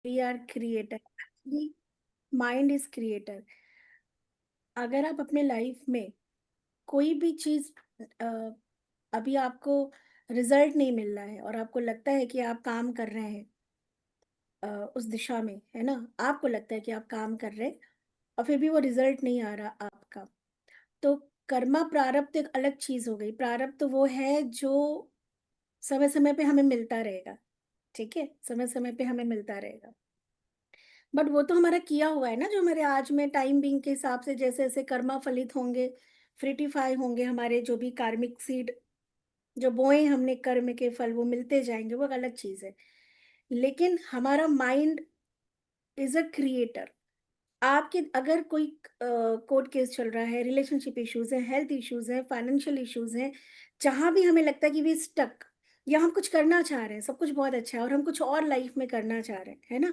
We are creator, actually mind is creator. अगर आप अपने लाइफ में कोई भी चीज, अभी आपको रिजल्ट नहीं मिल रहा है और आपको लगता है कि आप काम कर रहे हैं उस दिशा में, है ना, आपको लगता है कि आप काम कर रहे हैं और फिर भी वो रिजल्ट नहीं आ रहा आपका, तो कर्मा प्रारब्ध एक अलग चीज हो गई। प्रारब्ध तो वो है जो समय समय पे हमें मिलता रहेगा, ठीक है, समय समय पे हमें मिलता रहेगा। बट वो तो हमारा किया हुआ है ना, जो हमारे आज में टाइम बिंग के हिसाब से जैसे जैसे कर्मा फलित होंगे, फ्रिटिफाई होंगे, हमारे जो भी कार्मिक सीड जो बोए हमने कर्म के फल वो मिलते जाएंगे, वो एक अलग चीज है। लेकिन हमारा माइंड इज अ क्रिएटर। आपके अगर कोई कोर्ट केस चल रहा है, रिलेशनशिप इश्यूज है, हेल्थ इश्यूज है, फाइनेंशियल इश्यूज हैं, जहां भी हमें लगता है कि वी स्टक, या हम कुछ करना चाह रहे हैं, सब कुछ बहुत अच्छा है और हम कुछ और लाइफ में करना चाह रहे हैं, है ना,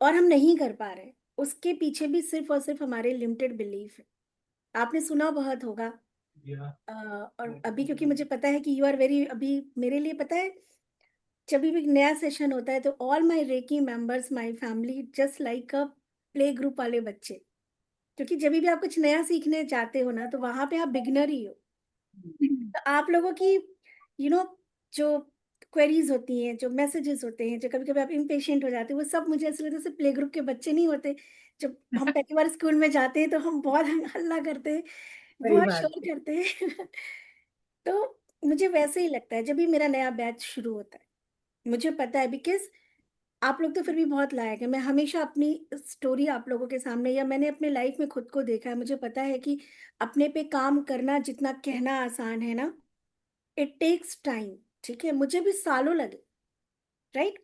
और हम नहीं कर पा रहे, उसके पीछे भी सिर्फ और सिर्फ हमारे लिमिटेड बिलीफ है। आपने सुना बहुत होगा। और अभी क्योंकि मुझे पता है कि यू आर वेरी, अभी मेरे लिए पता है, जब भी एक नया सेशन होता है तो all my reiki members, my family just like a play group वाले बच्चे, क्योंकि जब भी आप कुछ नया सीखने जाते हो ना, तो वहां पे आप बिगनर ही हो। तो आप लोगों की यू नो जो क्वेरीज होती हैं, जो मैसेजेस होते हैं, जो कभी कभी आप इम्पेशेंट हो जाते हो, वो सब मुझे ऐसे लगता है जैसे प्ले ग्रुप के बच्चे नहीं होते। जब हम पहली बार स्कूल में जाते हैं तो हम बहुत हल्ला करते हैं, सही बहुत बात शोर है। करते हैं। तो मुझे वैसे ही लगता है जब भी मेरा नया बैच शुरू होता है, मुझे पता है बिकॉज आप लोग तो फिर भी बहुत लायक है। मैं हमेशा अपनी स्टोरी आप लोगों के सामने, या मैंने अपने लाइफ में खुद को देखा है, मुझे पता है कि अपने पे काम करना जितना कहना आसान है ना, इट टेक्स टाइम। ठीक है, मुझे भी सालों लगे, राइट,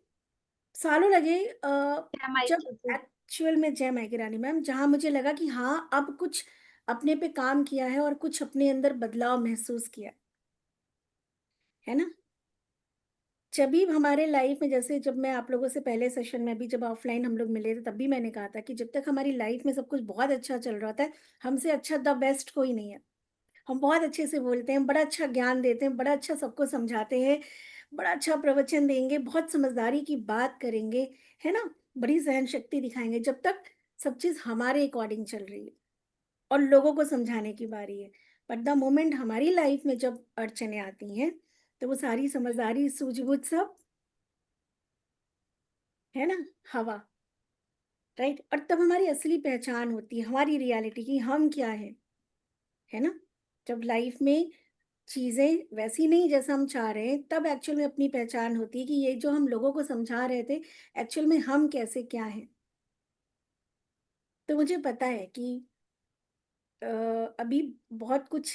सालों लगे। एमआई जब की एक्चुअल में, जय मायके रानी मैम, जहाँ मुझे लगा कि हाँ अब कुछ अपने पे काम किया है और कुछ अपने अंदर बदलाव महसूस किया है ना। जब भी हमारे लाइफ में, जैसे जब मैं आप लोगों से पहले सेशन में भी जब ऑफलाइन हम लोग मिले थे, तब भी मैंने कहा था कि जब तक हमारी लाइफ में सब कुछ बहुत अच्छा चल रहा होता है, हमसे अच्छा द बेस्ट कोई नहीं है। हम बहुत अच्छे से बोलते हैं, बड़ा अच्छा ज्ञान देते हैं, बड़ा अच्छा सबको समझाते हैं, बड़ा अच्छा प्रवचन देंगे, बहुत समझदारी की बात करेंगे, है ना, बड़ी सहन शक्ति दिखाएंगे, जब तक सब चीज हमारे अकॉर्डिंग चल रही है और लोगों को समझाने की बारी है। बट द मोमेंट हमारी लाइफ में जब अड़चने आती हैं, तो वो सारी समझदारी सूझबूझ सब, है ना, हवा, राइट। और तब हमारी असली पहचान होती है, हमारी रियलिटी की हम क्या है ना। जब लाइफ में चीजें वैसी नहीं जैसा हम चाह रहे हैं, तब एक्चुअल में अपनी पहचान होती है कि ये जो हम लोगों को समझा रहे थे, एक्चुअल में हम कैसे क्या हैं। तो मुझे पता है कि अ, अभी बहुत कुछ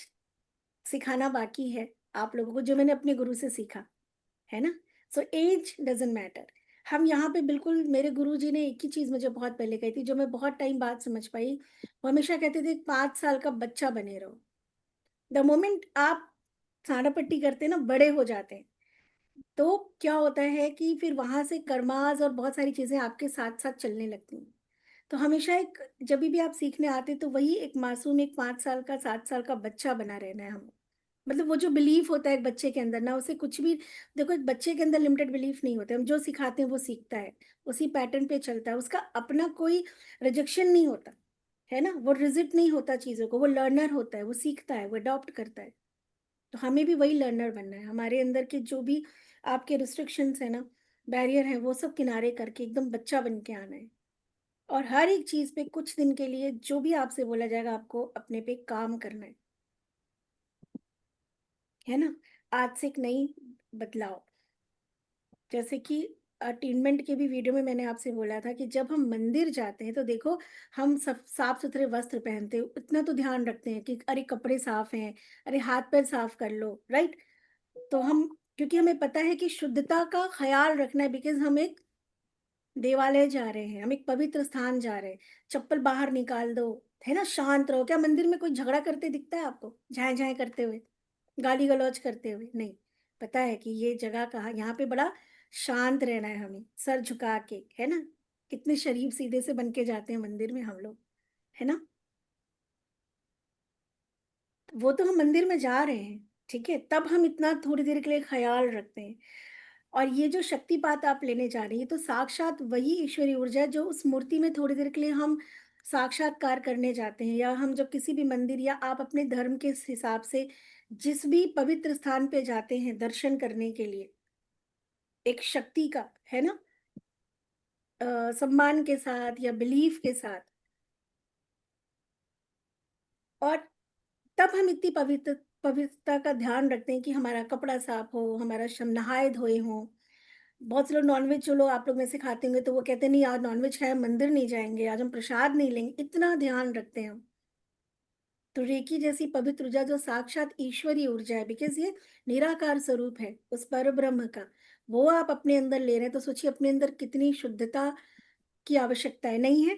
सिखाना बाकी है आप लोगों को, जो मैंने अपने गुरु से सीखा, है ना। So age doesn't matter. हम यहाँ पे बिल्कुल, मेरे गुरु जी ने एक ही चीज मुझे बहुत पहले कही थी, जो मैं बहुत टाइम बाद समझ पाई। वो हमेशा कहते थे 5 साल का बच्चा बने रहो। द मोमेंट आप साड़ा पट्टी करते हैं ना, बड़े हो जाते हैं, तो क्या होता है कि फिर वहां से कर्मास और बहुत सारी चीजें आपके साथ साथ चलने लगती हैं। तो हमेशा एक, जब भी आप सीखने आते तो वही एक मासूम, एक 5 साल का, 7 साल का बच्चा बना रहना है हम। मतलब वो जो बिलीफ होता है एक बच्चे के अंदर ना, उसे कुछ भी, देखो एक बच्चे के अंदर लिमिटेड बिलीफ नहीं होते, हम जो सिखाते हैं वो सीखता है, उसी पैटर्न पे चलता है, उसका अपना कोई रिजेक्शन नहीं होता, है ना, वो रिजिट नहीं होता चीजों को, वो लर्नर होता है, वो सीखता है, वो अडॉप्ट करता है। तो हमें भी वही लर्नर बनना है। हमारे अंदर के जो भी आपके रिस्ट्रिक्शंस है ना, बैरियर है, वो सब किनारे करके एकदम बच्चा बन के आना है। और हर एक चीज पे कुछ दिन के लिए जो भी आपसे बोला जाएगा, आपको अपने पे काम करना है ना। आज से एक नई बदलाव, जैसे कि अटेनमेंट के भी वीडियो में मैंने आपसे बोला था कि जब हम मंदिर जाते हैं तो देखो, हम सब साफ सुथरे वस्त्र पहनते हैं, इतना तो ध्यान रखते हैं कि अरे कपड़े साफ हैं, अरे हाथ पैर साफ कर लो, राइट। तो हम, क्योंकि हमें पता है कि शुद्धता का ख्याल रखना है, बिकॉज हम एक देवालय जा रहे हैं, हम एक पवित्र स्थान जा रहे हैं। चप्पल बाहर निकाल दो, है ना, शांत रहो। क्या मंदिर में कोई झगड़ा करते दिखता है आपको, झाए झाए करते हुए, गाली गलौज करते हुए? नहीं। पता है कि ये जगह कहाँ, यहाँ पे बड़ा शांत रहना है हमें, सर झुका के, है ना। कितने शरीफ सीधे से बन के जाते हैं मंदिर में हम लोग, है ना। वो तो हम मंदिर में जा रहे हैं, ठीक है, तब हम इतना थोड़ी देर के लिए ख्याल रखते हैं। और ये जो शक्तिपात आप लेने जा रही हैं, तो साक्षात वही ईश्वरीय ऊर्जा है जो उस मूर्ति में थोड़ी देर के लिए हम साक्षात्कार करने जाते हैं, या हम जब किसी भी मंदिर या आप अपने धर्म के हिसाब से जिस भी पवित्र स्थान पे जाते हैं दर्शन करने के लिए, एक शक्ति का, है ना, सम्मान के साथ या बिलीफ के साथ, और तब हम इतनी पवित्रता का ध्यान रखते हैं कि हमारा कपड़ा साफ हो, हमारा शम नहाए धोए हों। बहुत से लोग नॉनवेज, जो लोग आप लोग में से खाते होंगे, तो वो कहते हैं नहीं आज नॉनवेज खाए, मंदिर नहीं जाएँगे, आज हम प्रसाद नहीं लेंगे, इतना ध्यान रखते हैं हम। तो रेकी जैसी पवित्र ऊर्जा जो साक्षात ईश्वरीय ऊर्जा है, बिकॉज़ ये निराकार स्वरूप है उस परब्रह्म का, वो आप अपने अंदर ले रहे हैं, तो सोचिए अपने अंदर कितनी शुद्धता की आवश्यकता है, नहीं है?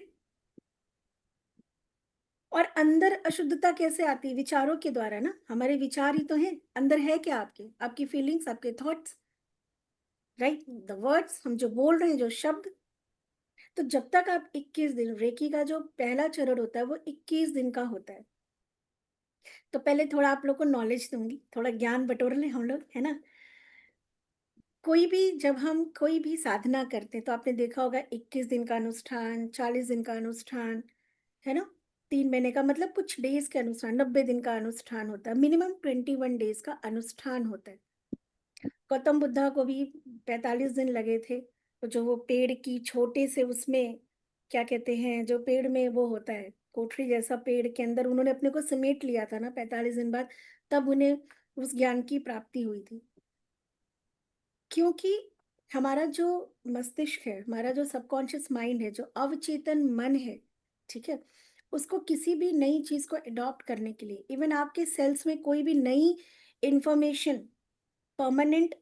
और अंदर अशुद्धता कैसे आती है? विचारों के द्वारा ना, हमारे विचार ही तो हैं। अंदर है क्या आपके? आपकी फीलिंग्स, आपके थॉट्स, राइट? द वर्ड्स, हम जो बोल रहे हैं, जो शब्द। तो जब तक आप 21 दिन, रेकी का जो पहला चरण होता है वो 21 दिन का होता है। तो पहले थोड़ा आप लोग को नॉलेज दूँगी, थोड़ा ज्ञान बटोर लें हम लोग, है ना? कोई भी, जब हम कोई भी साधना करते हैं तो आपने देखा होगा 21 दिन का अनुष्ठान, 40 दिन का अनुष्ठान, है ना? 3 महीने का, मतलब कुछ डेज़ के अनुष्ठान, 90 दिन का अनुष्ठान होता है, मिनिमम 21 डेज़ का अनुष्ठान होता है। गौतम बुद्धा को भी 45 दिन लगे थे। तो जो वो पेड़ की छोटे से उसमें, क्या कहते हैं, जो पेड़ में वो होता है, कोठरी जैसा, पेड़ के अंदर उन्होंने अपने को समेट लिया था ना 45 दिन बाद, तब उन्हें उस ज्ञान की प्राप्ति हुई थी। क्योंकि हमारा जो मस्तिष्क है, हमारा जो सबकॉन्शियस माइंड है, जो अवचेतन मन है, ठीक है? उसको किसी भी नई चीज़ को एडॉप्ट करने के लिए, इवन आपके सेल्स में कोई भी नई इन्फॉर्मेशन परमानेंट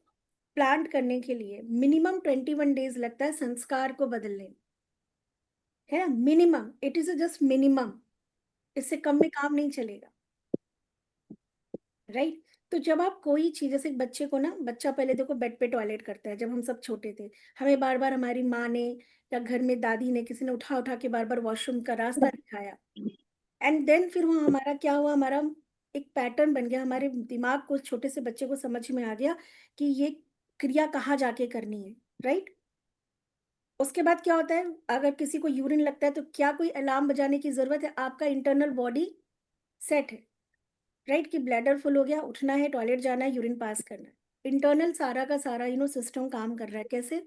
प्लांट करने के लिए मिनिमम 21 डेज़ लगता है संस्कार को बदलने में, है ना? Minimum, it is just minimum, इससे कम में काम नहीं चलेगा, राइट? तो जब आप कोई चीज़, जैसे एक बच्चे को ना, बच्चा पहले देखो बेड पे टॉयलेट करता है, जब हम सब छोटे थे, हमें बार-बार हमारी माँ ने या घर में दादी ने, किसी ने उठा-उठा के बार-बार वॉशरूम का रास्ता दिखाया, एंड देन फिर वो हमारा क्या हुआ, हमारा एक पैटर्न बन गया, हमारे दिमाग को, छोटे से बच्चे को समझ में आ गया कि ये क्रिया कहाँ जाके करनी है, राइट? उसके बाद क्या होता है, अगर किसी को यूरिन लगता है तो क्या कोई अलार्म बजाने की ज़रूरत है? आपका इंटरनल बॉडी सेट है, राइट? कि ब्लैडर फुल हो गया, उठना है, टॉयलेट जाना है, यूरिन पास करना है। इंटरनल सारा का सारा सिस्टम काम कर रहा है, कैसे?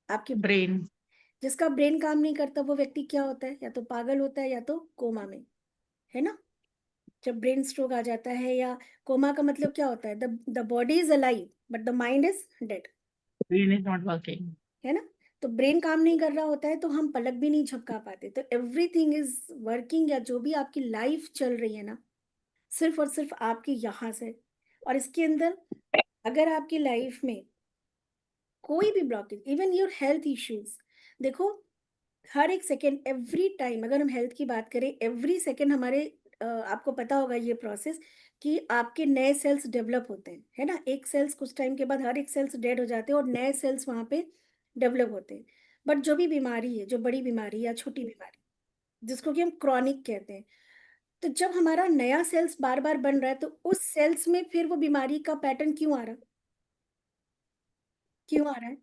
आपके ब्रेन। जिसका ब्रेन काम नहीं करता वो व्यक्ति क्या होता है? या तो पागल होता है या तो कोमा में, है ना? जब ब्रेन स्ट्रोक आ जाता है, या कोमा का मतलब क्या होता है? The body is alive but the mind is dead. Brain is not working. है ना? तो ब्रेन काम नहीं कर रहा होता है तो हम पलक भी नहीं झपका पाते। तो एवरीथिंग इज़ वर्किंग, या जो भी आपकी लाइफ़ चल रही है ना, सिर्फ़ और सिर्फ़ आपकी यहाँ से। और इसके अंदर अगर आपकी लाइफ़ में कोई भी blockage, even your health issues, देखो, हर एक सेकंड, एवरी टाइम, अगर हम हेल्थ की बात करें, एवरी सेकंड हमारे, आपको पता होगा ये प्रोसेस, कि आपके नए सेल्स डेवलप होते हैं, है ना? एक सेल्स कुछ टाइम के बाद हर एक सेल्स डेड हो जाते हैं और नए सेल्स वहाँ पे डेवलप होते हैं। बट जो भी बीमारी है, जो बड़ी बीमारी या छोटी बीमारी, जिसको कि हम क्रॉनिक कहते हैं, तो जब हमारा नया सेल्स बार-बार बन रहा है, तो उस सेल्स में फिर वो बीमारी का पैटर्न क्यों आ रहा है? क्यों आ रहा है?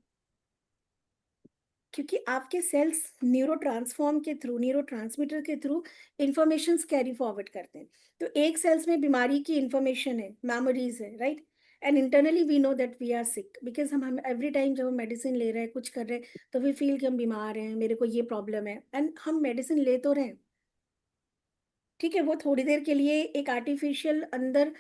क्योंकि आपके सेल्स न्यूरोट्रांसफॉर्म के थ्रू, न्यूरोट्रांसमीटर के थ्रू इंफॉर्मेशंस कैरी फॉरवर्ड करते हैं। तो एक सेल्स में बीमारी की इंफॉर्मेशन है, मेमोरीज है, right? And internally we know that we are sick, because हम एवरी टाइम जब हम मेडिसिन ले रहे हैं, कुछ कर रहे हैं, तो वी फील कि हम बीमार हैं, मेरे को ये प्रॉब्लम है, एंड हम मेडिसिन ले तो रहे हैं, ठीक है? वो थोड़ी देर के लिए एक आर्टिफिशियल अंदर,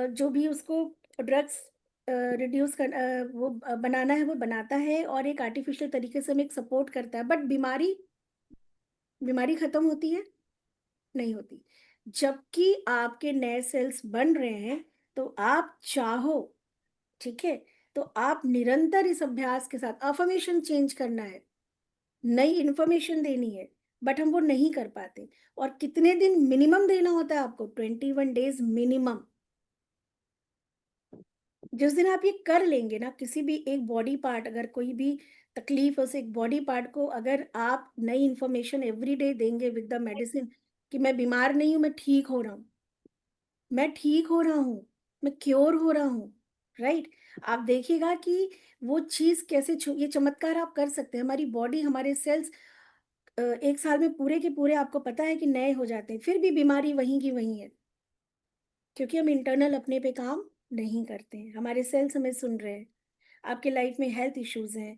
जो भी उसको ड्रग्स रिड्यूस कर, वो बनाना है वो बनाता है, और एक आर्टिफिशियल तरीके से हमें एक सपोर्ट करता है, बट बीमारी, बीमारी खत्म होती है? नहीं होती। जबकि आपके नए सेल्स बन रहे हैं, तो आप चाहो, ठीक है? तो आप निरंतर इस अभ्यास के साथ, अफ़र्मेशन चेंज करना है, नई इन्फॉर्मेशन देनी है, बट हम वो नहीं कर पाते। और कितने दिन मिनिमम देना होता है आपको? 21 डेज़ मिनिमम। जिस दिन आप ये कर लेंगे ना, किसी भी एक बॉडी पार्ट, अगर कोई भी तकलीफ है, उस एक बॉडी पार्ट को अगर आप नई इन्फॉर्मेशन एवरीडे देंगे विद द मेडिसिन, कि मैं बीमार नहीं हूँ, मैं ठीक हो रहा हूँ, मैं ठीक हो रहा हूँ, मैं क्योर हो रहा हूँ, राइट? आप देखिएगा कि वो चीज़ कैसे छु ये चमत्कार आप कर सकते हैं। हमारी बॉडी, हमारे सेल्स 1 साल में पूरे के पूरे आपको पता है कि नए हो जाते हैं, फिर भी बीमारी वहीं की वहीं है, क्योंकि हम इंटरनल अपने पे काम नहीं करते हैं। हमारे सेल्स हमें सुन रहे हैं। आपके लाइफ में हेल्थ इश्यूज़ हैं,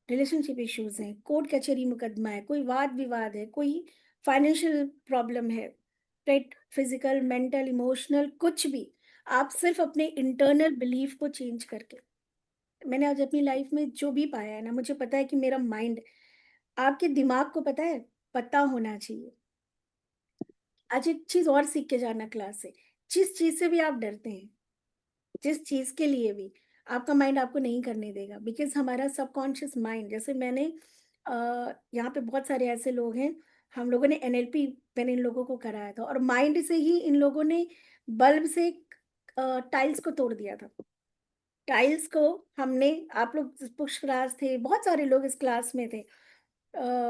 रिलेशनशिप इश्यूज़ हैं, कोर्ट कचहरी मुकदमा है, कोई वाद-विवाद है, कोई फाइनेंशियल प्रॉब्लम है, राइट? फिज़िकल, मेंटल, इमोशनल कुछ भी, आप सिर्फ़ अपने इंटरनल बिलीफ को चेंज करके मैंने आज अपनी लाइफ में जो भी पाया है ना, मुझे पता है कि मेरा माइंड आपके दिमाग को पता होना चाहिए। आज एक चीज़ और सीख के जाना क्लास से, जिस चीज़ से भी आप डरते हैं, जिस चीज़ के लिए भी, आपका माइंड आपको नहीं करने देगा बिकॉज़ हमारा सबकॉन्शियस माइंड जैसे अ, यहाँ पे बहुत सारे ऐसे लोग हैं, हम लोगों ने एनएलपी मैंने इन लोगों को कराया था और माइंड से ही इन लोगों ने बल्ब से टाइल्स को तोड़ दिया था। टाइल्स को हमने आप लोग पुष्पराज थे, बहुत सारे लोग इस क्लास में थे।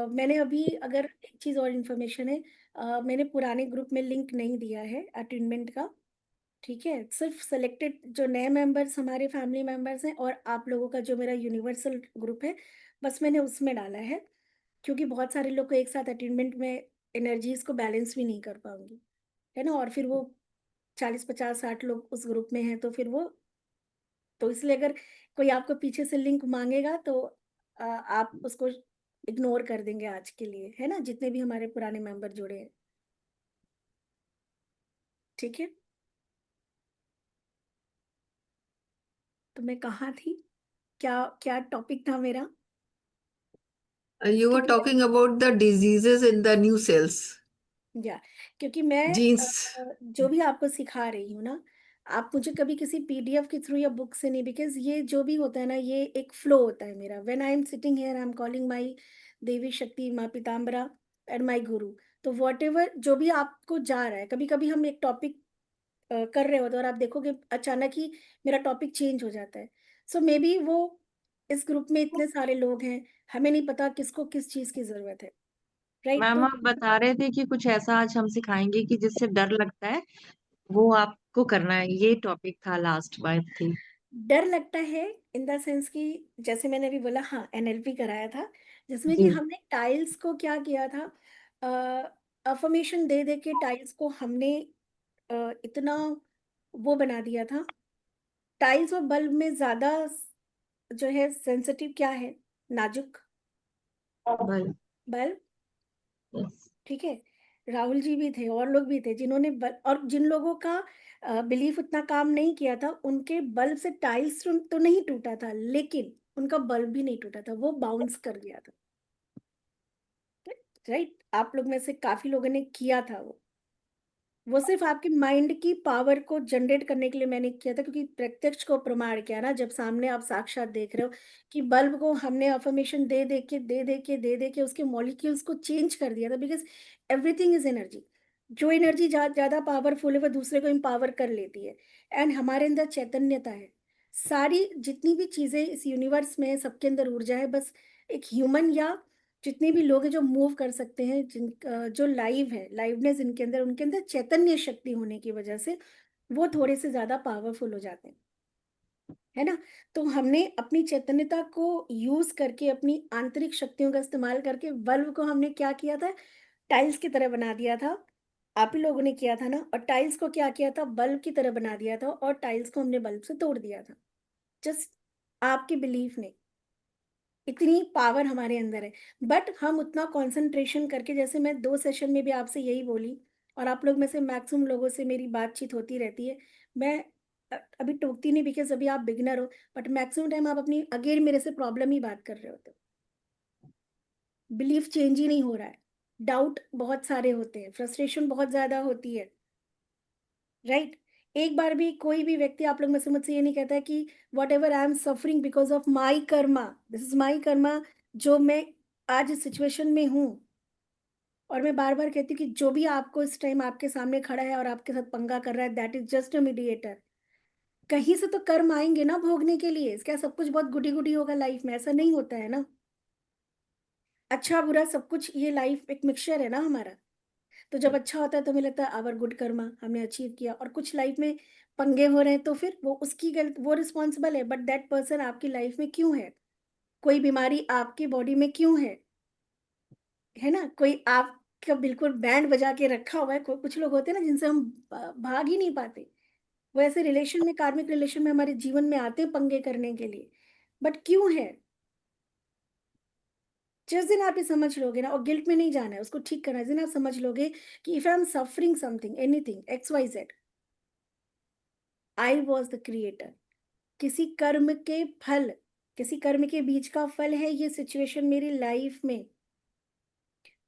मैंने अभी अगर एक चीज़ और इन्फॉर्मेशन है मैंने पुराने ग्रुप में लिंक नहीं दिया है अटेनमेंट का, ठीक है? सिर्फ़ सेलेक्टेड जो नए मेंबर्स हमारे फैमिली मेंबर्स हैं और आप लोगों का जो मेरा यूनिवर्सल ग्रुप है, बस मैंने उसमें डाला है, क्योंकि बहुत सारे लोग को एक साथ अटेनमेंट में एनर्जीज़ को बैलेंस भी नहीं कर पाऊँगी, है ना? और फिर वो 40, 50, 60 लोग उस ग्रुप में हैं, तो इसलिए अगर कोई आपको पीछे से लिंक माँगेगा तो आप उसको इग्नोर कर देंगे आज के लिए, है ना? जितने भी हमारे पुराने मेंबर जुड़े हैं, ठीक है? तो मैं कहाँ थी? क्या क्या टॉपिक था मेरा? You were क्योंकि talking about the diseases in the new cells, या क्योंकि मैं genes. जो भी आपको सिखा रही हूँ ना, आप मुझे कभी किसी पीडीएफ के थ्रू या बुक से नहीं बिकॉज़ ये जो भी होता है ना, ये एक फ्लो होता है मेरा। When I am sitting here I am calling my Devi Shakti, माँ पीताम्बरा एंड माय गुरु। तो व्हाटएवर जो भी आपको जा रहा है, कभी-कभी हम एक टॉपिक कर रहे होते हैं और आप देखोगे अचानक ही मेरा टॉपिक चेंज हो जाता है। सो मे बी वो इस ग्रुप में इतने सारे लोग हैं, हमें नहीं पता किसको किस चीज़ की ज़रूरत है, राइट? मैम तो आप बता रहे थे कि कुछ ऐसा आज हम सिखाएंगे कि जिससे डर लगता है वो आपको करना है, ये टॉपिक था, लास्ट बात थी। डर लगता है इन द सेंस कि जैसे मैंने अभी बोला हाँ, एनएलपी कराया था, जिसमें कि जी। हमने टाइल्स को क्या किया था अफ़र्मेशन दे-दे के टाइल्स को हमने इतना वो बना दिया था। टाइल्स और बल्ब में ज़्यादा जो है सेंसिटिव क्या है? नाज़ुक बल बल्ब, यस। ठीक है? राहुल जी भी थे और लोग भी थे जिन्होंने बल और जिन लोगों का बिलीफ उतना काम नहीं किया था, उनके बल्ब से टाइल्स तो नहीं टूटा था, लेकिन उनका बल्ब भी नहीं टूटा था, वो बाउंस कर गया था, राइट? आप लोग में से काफ़ी लोगों ने किया था वो सिर्फ़ आपके माइंड की पावर को जनरेट करने के लिए मैंने किया था क्योंकि प्रत्यक्ष को प्रमाण किया ना जब सामने आप साक्षात देख रहे हो कि बल्ब को हमने अफ़र्मेशन दे दे के उसके मॉलिक्यूल्स को चेंज कर दिया था बिकॉज़ एवरीथिंग इज़ एनर्जी। जो एनर्जी ज़्यादा पावरफुल है वो दूसरे को एम्पावर कर लेती है एंड हमारे अंदर चैतन्यता है। सारी जितनी भी चीज़ें इस यूनिवर्स में है सबके अंदर ऊर्जा है बस एक ह्यूमन या जितने भी लोग हैं जो मूव कर सकते हैं जो लाइव है लाइवनेस इनके अंदर उनके अंदर चैतन्य शक्ति होने की वजह से वो थोड़े से ज़्यादा पावरफुल हो जाते हैं, है ना? तो हमने अपनी चैतन्यता को यूज़ करके अपनी आंतरिक शक्तियों का इस्तेमाल करके बल्ब को हमने क्या किया था, टाइल्स की तरह बना दिया था। आप ही लोगों ने किया था ना और टाइल्स को क्या किया था, बल्ब की तरह बना दिया था और टाइल्स को हमने बल्ब से तोड़ दिया था। जस्ट आपके बिलीफ ने। इतनी पावर हमारे अंदर है। बट हम उतना कंसंट्रेशन करके जैसे मैं 2 सेशन में भी आपसे यही बोली और आप लोग में से मैक्सिमम लोगों से मेरी बातचीत होती रहती है। मैं अभी टोकती नहीं बिकॉज़ अभी आप बिगिनर हो, बट मैक्सिमम टाइम आप अपनी अगेन मेरे से प्रॉब्लम ही बात कर रहे होते हो। बिलीफ चेंज ही नहीं हो रहा है। डाउट बहुत सारे होते हैं, फ्रस्ट्रेशन बहुत ज़्यादा होती है, राइट? एक बार भी कोई भी व्यक्ति आप लोग में से मुझसे ये नहीं कहता है कि whatever I am suffering because of my Karma, this is my Karma जो मैं आज इस सिचुएशन में हूँ और मैं बार-बार कहती हूँ कि जो भी आपको इस टाइम आपके सामने खड़ा है और आपके साथ पंगा कर रहा है that is just a mediator. कहीं से तो कर्म आएँगे ना भोगने के लिए, क्या सब कुछ बहुत गुडी-गुडी होगा लाइफ में? ऐसा नहीं होता है ना। अच्छा-बुरा सब कुछ ये लाइफ एक मिक्सचर है ना हमारा। तो जब अच्छा होता है तो हमें लगता है आवर गुड कर्मा हमने अचीव किया और कुछ लाइफ में पंगे हो रहे हैं तो फिर वो उसकी गलत, वो रिस्पॉन्सिबल है, बट दैट पर्सन आपकी लाइफ में क्यों है? कोई बीमारी आपकी बॉडी में क्यों है ना? कोई आपका बिल्कुल बैंड बजा के रखा हुआ है, को कुछ लोग होते हैं ना जिनसे हम भाग ही नहीं पाते। वो ऐसे रिलेशन में, कार्मिक रिलेशन में हमारे जीवन में आते हैं पंगे करने के लिए, बट क्यों है? जिस दिन आप ये समझ लोगे ना, और गिल्ट में नहीं जाना है, उसको ठीक करना है, जिस दिन आप समझ लोगे कि if I am suffering something, anything, X Y Z, I was the creator. किसी कर्म के फल, किसी कर्म के बीज का फल है ये सिचुएशन मेरी लाइफ में।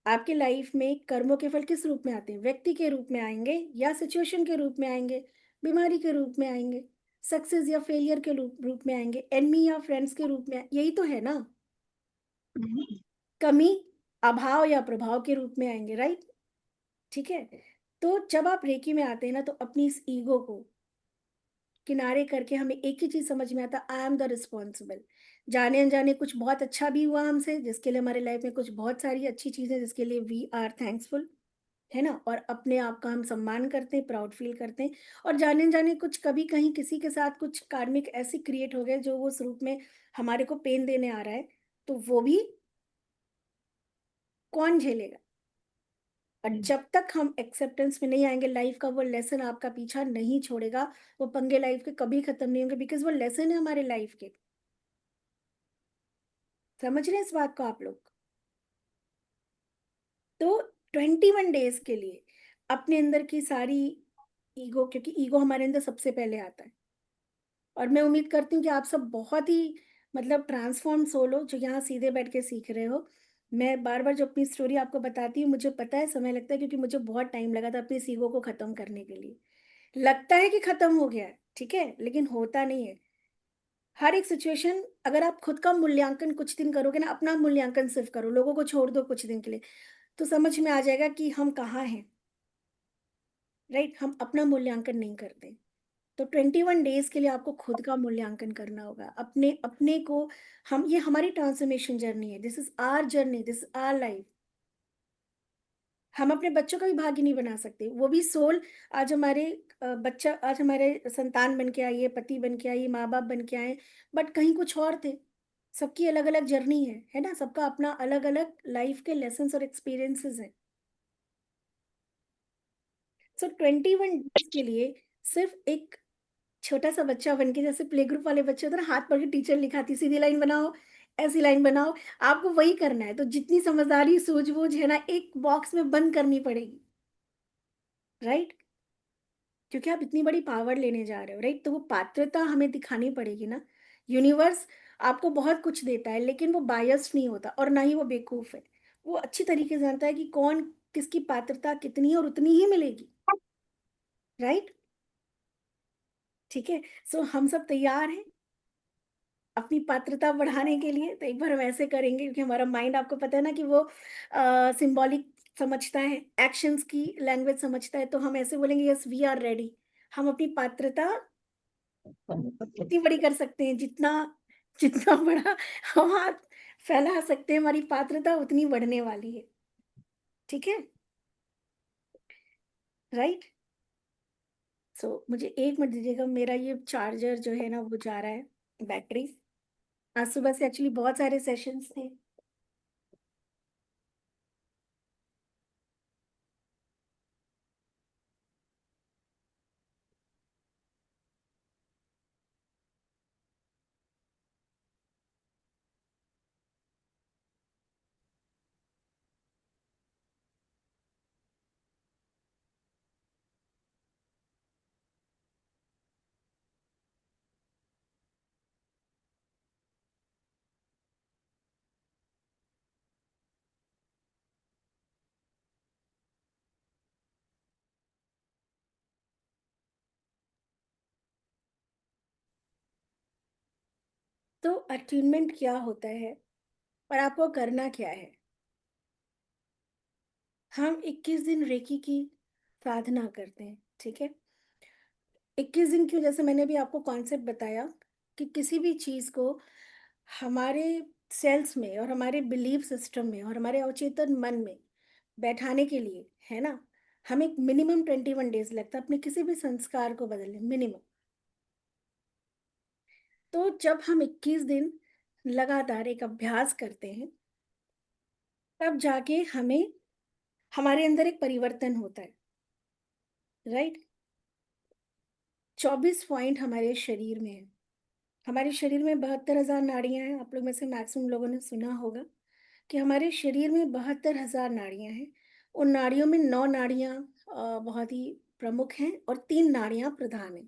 आपके लाइफ में कर्मों के फल किस रूप में आते हैं? व्यक्ति के रूप में आएंगे, या सिचुएशन के रूप में आएंगे, बीमारी के रूप में आएंगे, सक्सेस या फेलियर के रूप में आएंगे, एनमी या फ्रेंड्स के रूप में यही तो है ना। कमी, अभाव या प्रभाव के रूप में आएंगे, राइट? ठीक है। तो जब आप रेकी में आते हैं ना, तो अपनी इस ईगो को किनारे करके हमें एक ही चीज समझ में आता, आई एम द रिस्पॉन्सिबल। जाने अनजाने कुछ बहुत अच्छा भी हुआ हमसे, जिसके लिए हमारे लाइफ में कुछ बहुत सारी अच्छी चीजें, जिसके लिए वी आर थैंक्सफुल, है ना? और अपने आप का हम सम्मान करते हैं, प्राउड फील करते हैं। और जाने-अनजाने कुछ कभी कहीं किसी के साथ कुछ कार्मिक ऐसी क्रिएट हो गए जो वो उस रूप में हमारे को पेन देने आ रहा है, तो वो भी कौन झेलेगा? और जब तक हम एक्सेप्टेंस में नहीं आएँगे, लाइफ का वो लेसन आपका पीछा नहीं छोड़ेगा, वो पंगे लाइफ के कभी खत्म नहीं होंगे, बिकॉज़ वो लेसन है हमारे लाइफ के। समझ रहे हैं इस बात को आप लोग? तो 21 डेज़ के लिए अपने अंदर की सारी ईगो, क्योंकि ईगो हमारे अंदर सबसे पहले आता है। और मैं उम्मीद करती हूँ कि आप सब बहुत ही मतलब ट्रांसफॉर्म सोल हो, जो यहाँ सीधे बैठ के सीख रहे हो। मैं बार-बार जो अपनी स्टोरी आपको बताती हूँ, मुझे पता है समय लगता है, क्योंकि मुझे बहुत टाइम लगा था अपनी इस ईगो को खत्म करने के लिए। लगता है कि खत्म हो गया है, ठीक है? लेकिन होता नहीं है। हर एक सिचुएशन, अगर आप खुद का मूल्यांकन कुछ दिन करोगे ना, अपना मूल्यांकन सिर्फ़ करो, लोगों को छोड़ दो कुछ दिन के लिए, तो समझ में आ जाएगा कि हम कहाँ हैं, राइट? हम अपना मूल्यांकन नहीं करते। तो 21 डेज़ के लिए आपको खुद का मूल्यांकन करना होगा। अपने अपने को, हम, ये हमारी ट्रांसफॉर्मेशन जर्नी है। This is our journey, this is our life. हम अपने बच्चों का भी भाग्य नहीं बना सकते। वो भी सोल आज हमारे बच्चा आज हमारे संतान बन के आई है, पति बन के आई है, माँ-बाप बन के आए हैं, बट कहीं कुछ और थे। सबकी अलग-अलग जर्नी है ना? सबका अपना अलग-अलग लाइफ के लेसन्स और एक्सपीरियंसेस हैं। सो 21 डेज़ के लिए सिर्फ़ एक छोटा-सा बच्चा बन के, जैसे प्ले ग्रुप वाले बच्चे होते हैं ना, हाथ पकड़ के टीचर लिखाती, सीधी लाइन बनाओ, ऐसी लाइन बनाओ, आपको वही करना है। तो जितनी समझदारी, सूझबूझ है ना, एक बॉक्स में बंद करनी पड़ेगी, राइट? क्योंकि आप इतनी बड़ी पावर लेने जा रहे हो, राइट? तो वो पात्रता हमें दिखानी पड़ेगी ना। यूनिवर्स आपको बहुत कुछ देता है, लेकिन वो बायस्ड नहीं होता, और ना ही वो बेवकूफ़ है। वो अच्छी तरीके से जानता है कि कौन किसकी पात्रता कितनी है, और उतनी ही मिलेगी, राइट? ठीक है? सो हम सब तैयार हैं अपनी पात्रता बढ़ाने के लिए। तो एक बार हम ऐसे करेंगे, क्योंकि हमारा माइंड, आपको पता है ना कि वो सिंबॉलिक समझता है, एक्शंस की लैंग्वेज समझता है। तो हम ऐसे बोलेंगे, यस वी आर रेडी। हम अपनी पात्रता इतनी बड़ी कर सकते हैं, जितना जितना बड़ा हम हाथ फैला सकते हैं, हमारी पात्रता उतनी बढ़ने वाली है। ठीक है? राइट? सो मुझे 1 मिनट दीजिएगा, मेरा ये चार्जर जो है ना वो जा रहा है, बैटरी। आज सुबह से एक्चुअली बहुत सारे सेशंस थे। तो अट्यूनमेंट क्या होता है और आपको करना क्या है? हम 21 दिन रेकी की साधना करते हैं, ठीक है? 21 दिन क्यों? जैसे मैंने अभी आपको कॉन्सेप्ट बताया कि किसी भी चीज़ को हमारे सेल्स में और हमारे बिलीफ सिस्टम में और हमारे अवचेतन मन में बैठाने के लिए, है ना? हमें मिनिमम 21 डेज लगता है अपने किसी भी संस्कार को बदलने, मिनिमम। तो जब हम 21 दिन लगातार एक अभ्यास करते हैं, तब जाके हमें हमारे अंदर एक परिवर्तन होता है, राइट? 24 पॉइंट हमारे शरीर में है। हमारे शरीर में 72,000 नाड़ियाँ हैं। आप लोग में से मैक्सिमम लोगों ने सुना होगा कि हमारे शरीर में 72,000 नाड़ियाँ हैं। उन नाड़ियों में 9 नाड़ियाँ बहुत ही प्रमुख हैं और 3 नाड़ियाँ प्रधान हैं।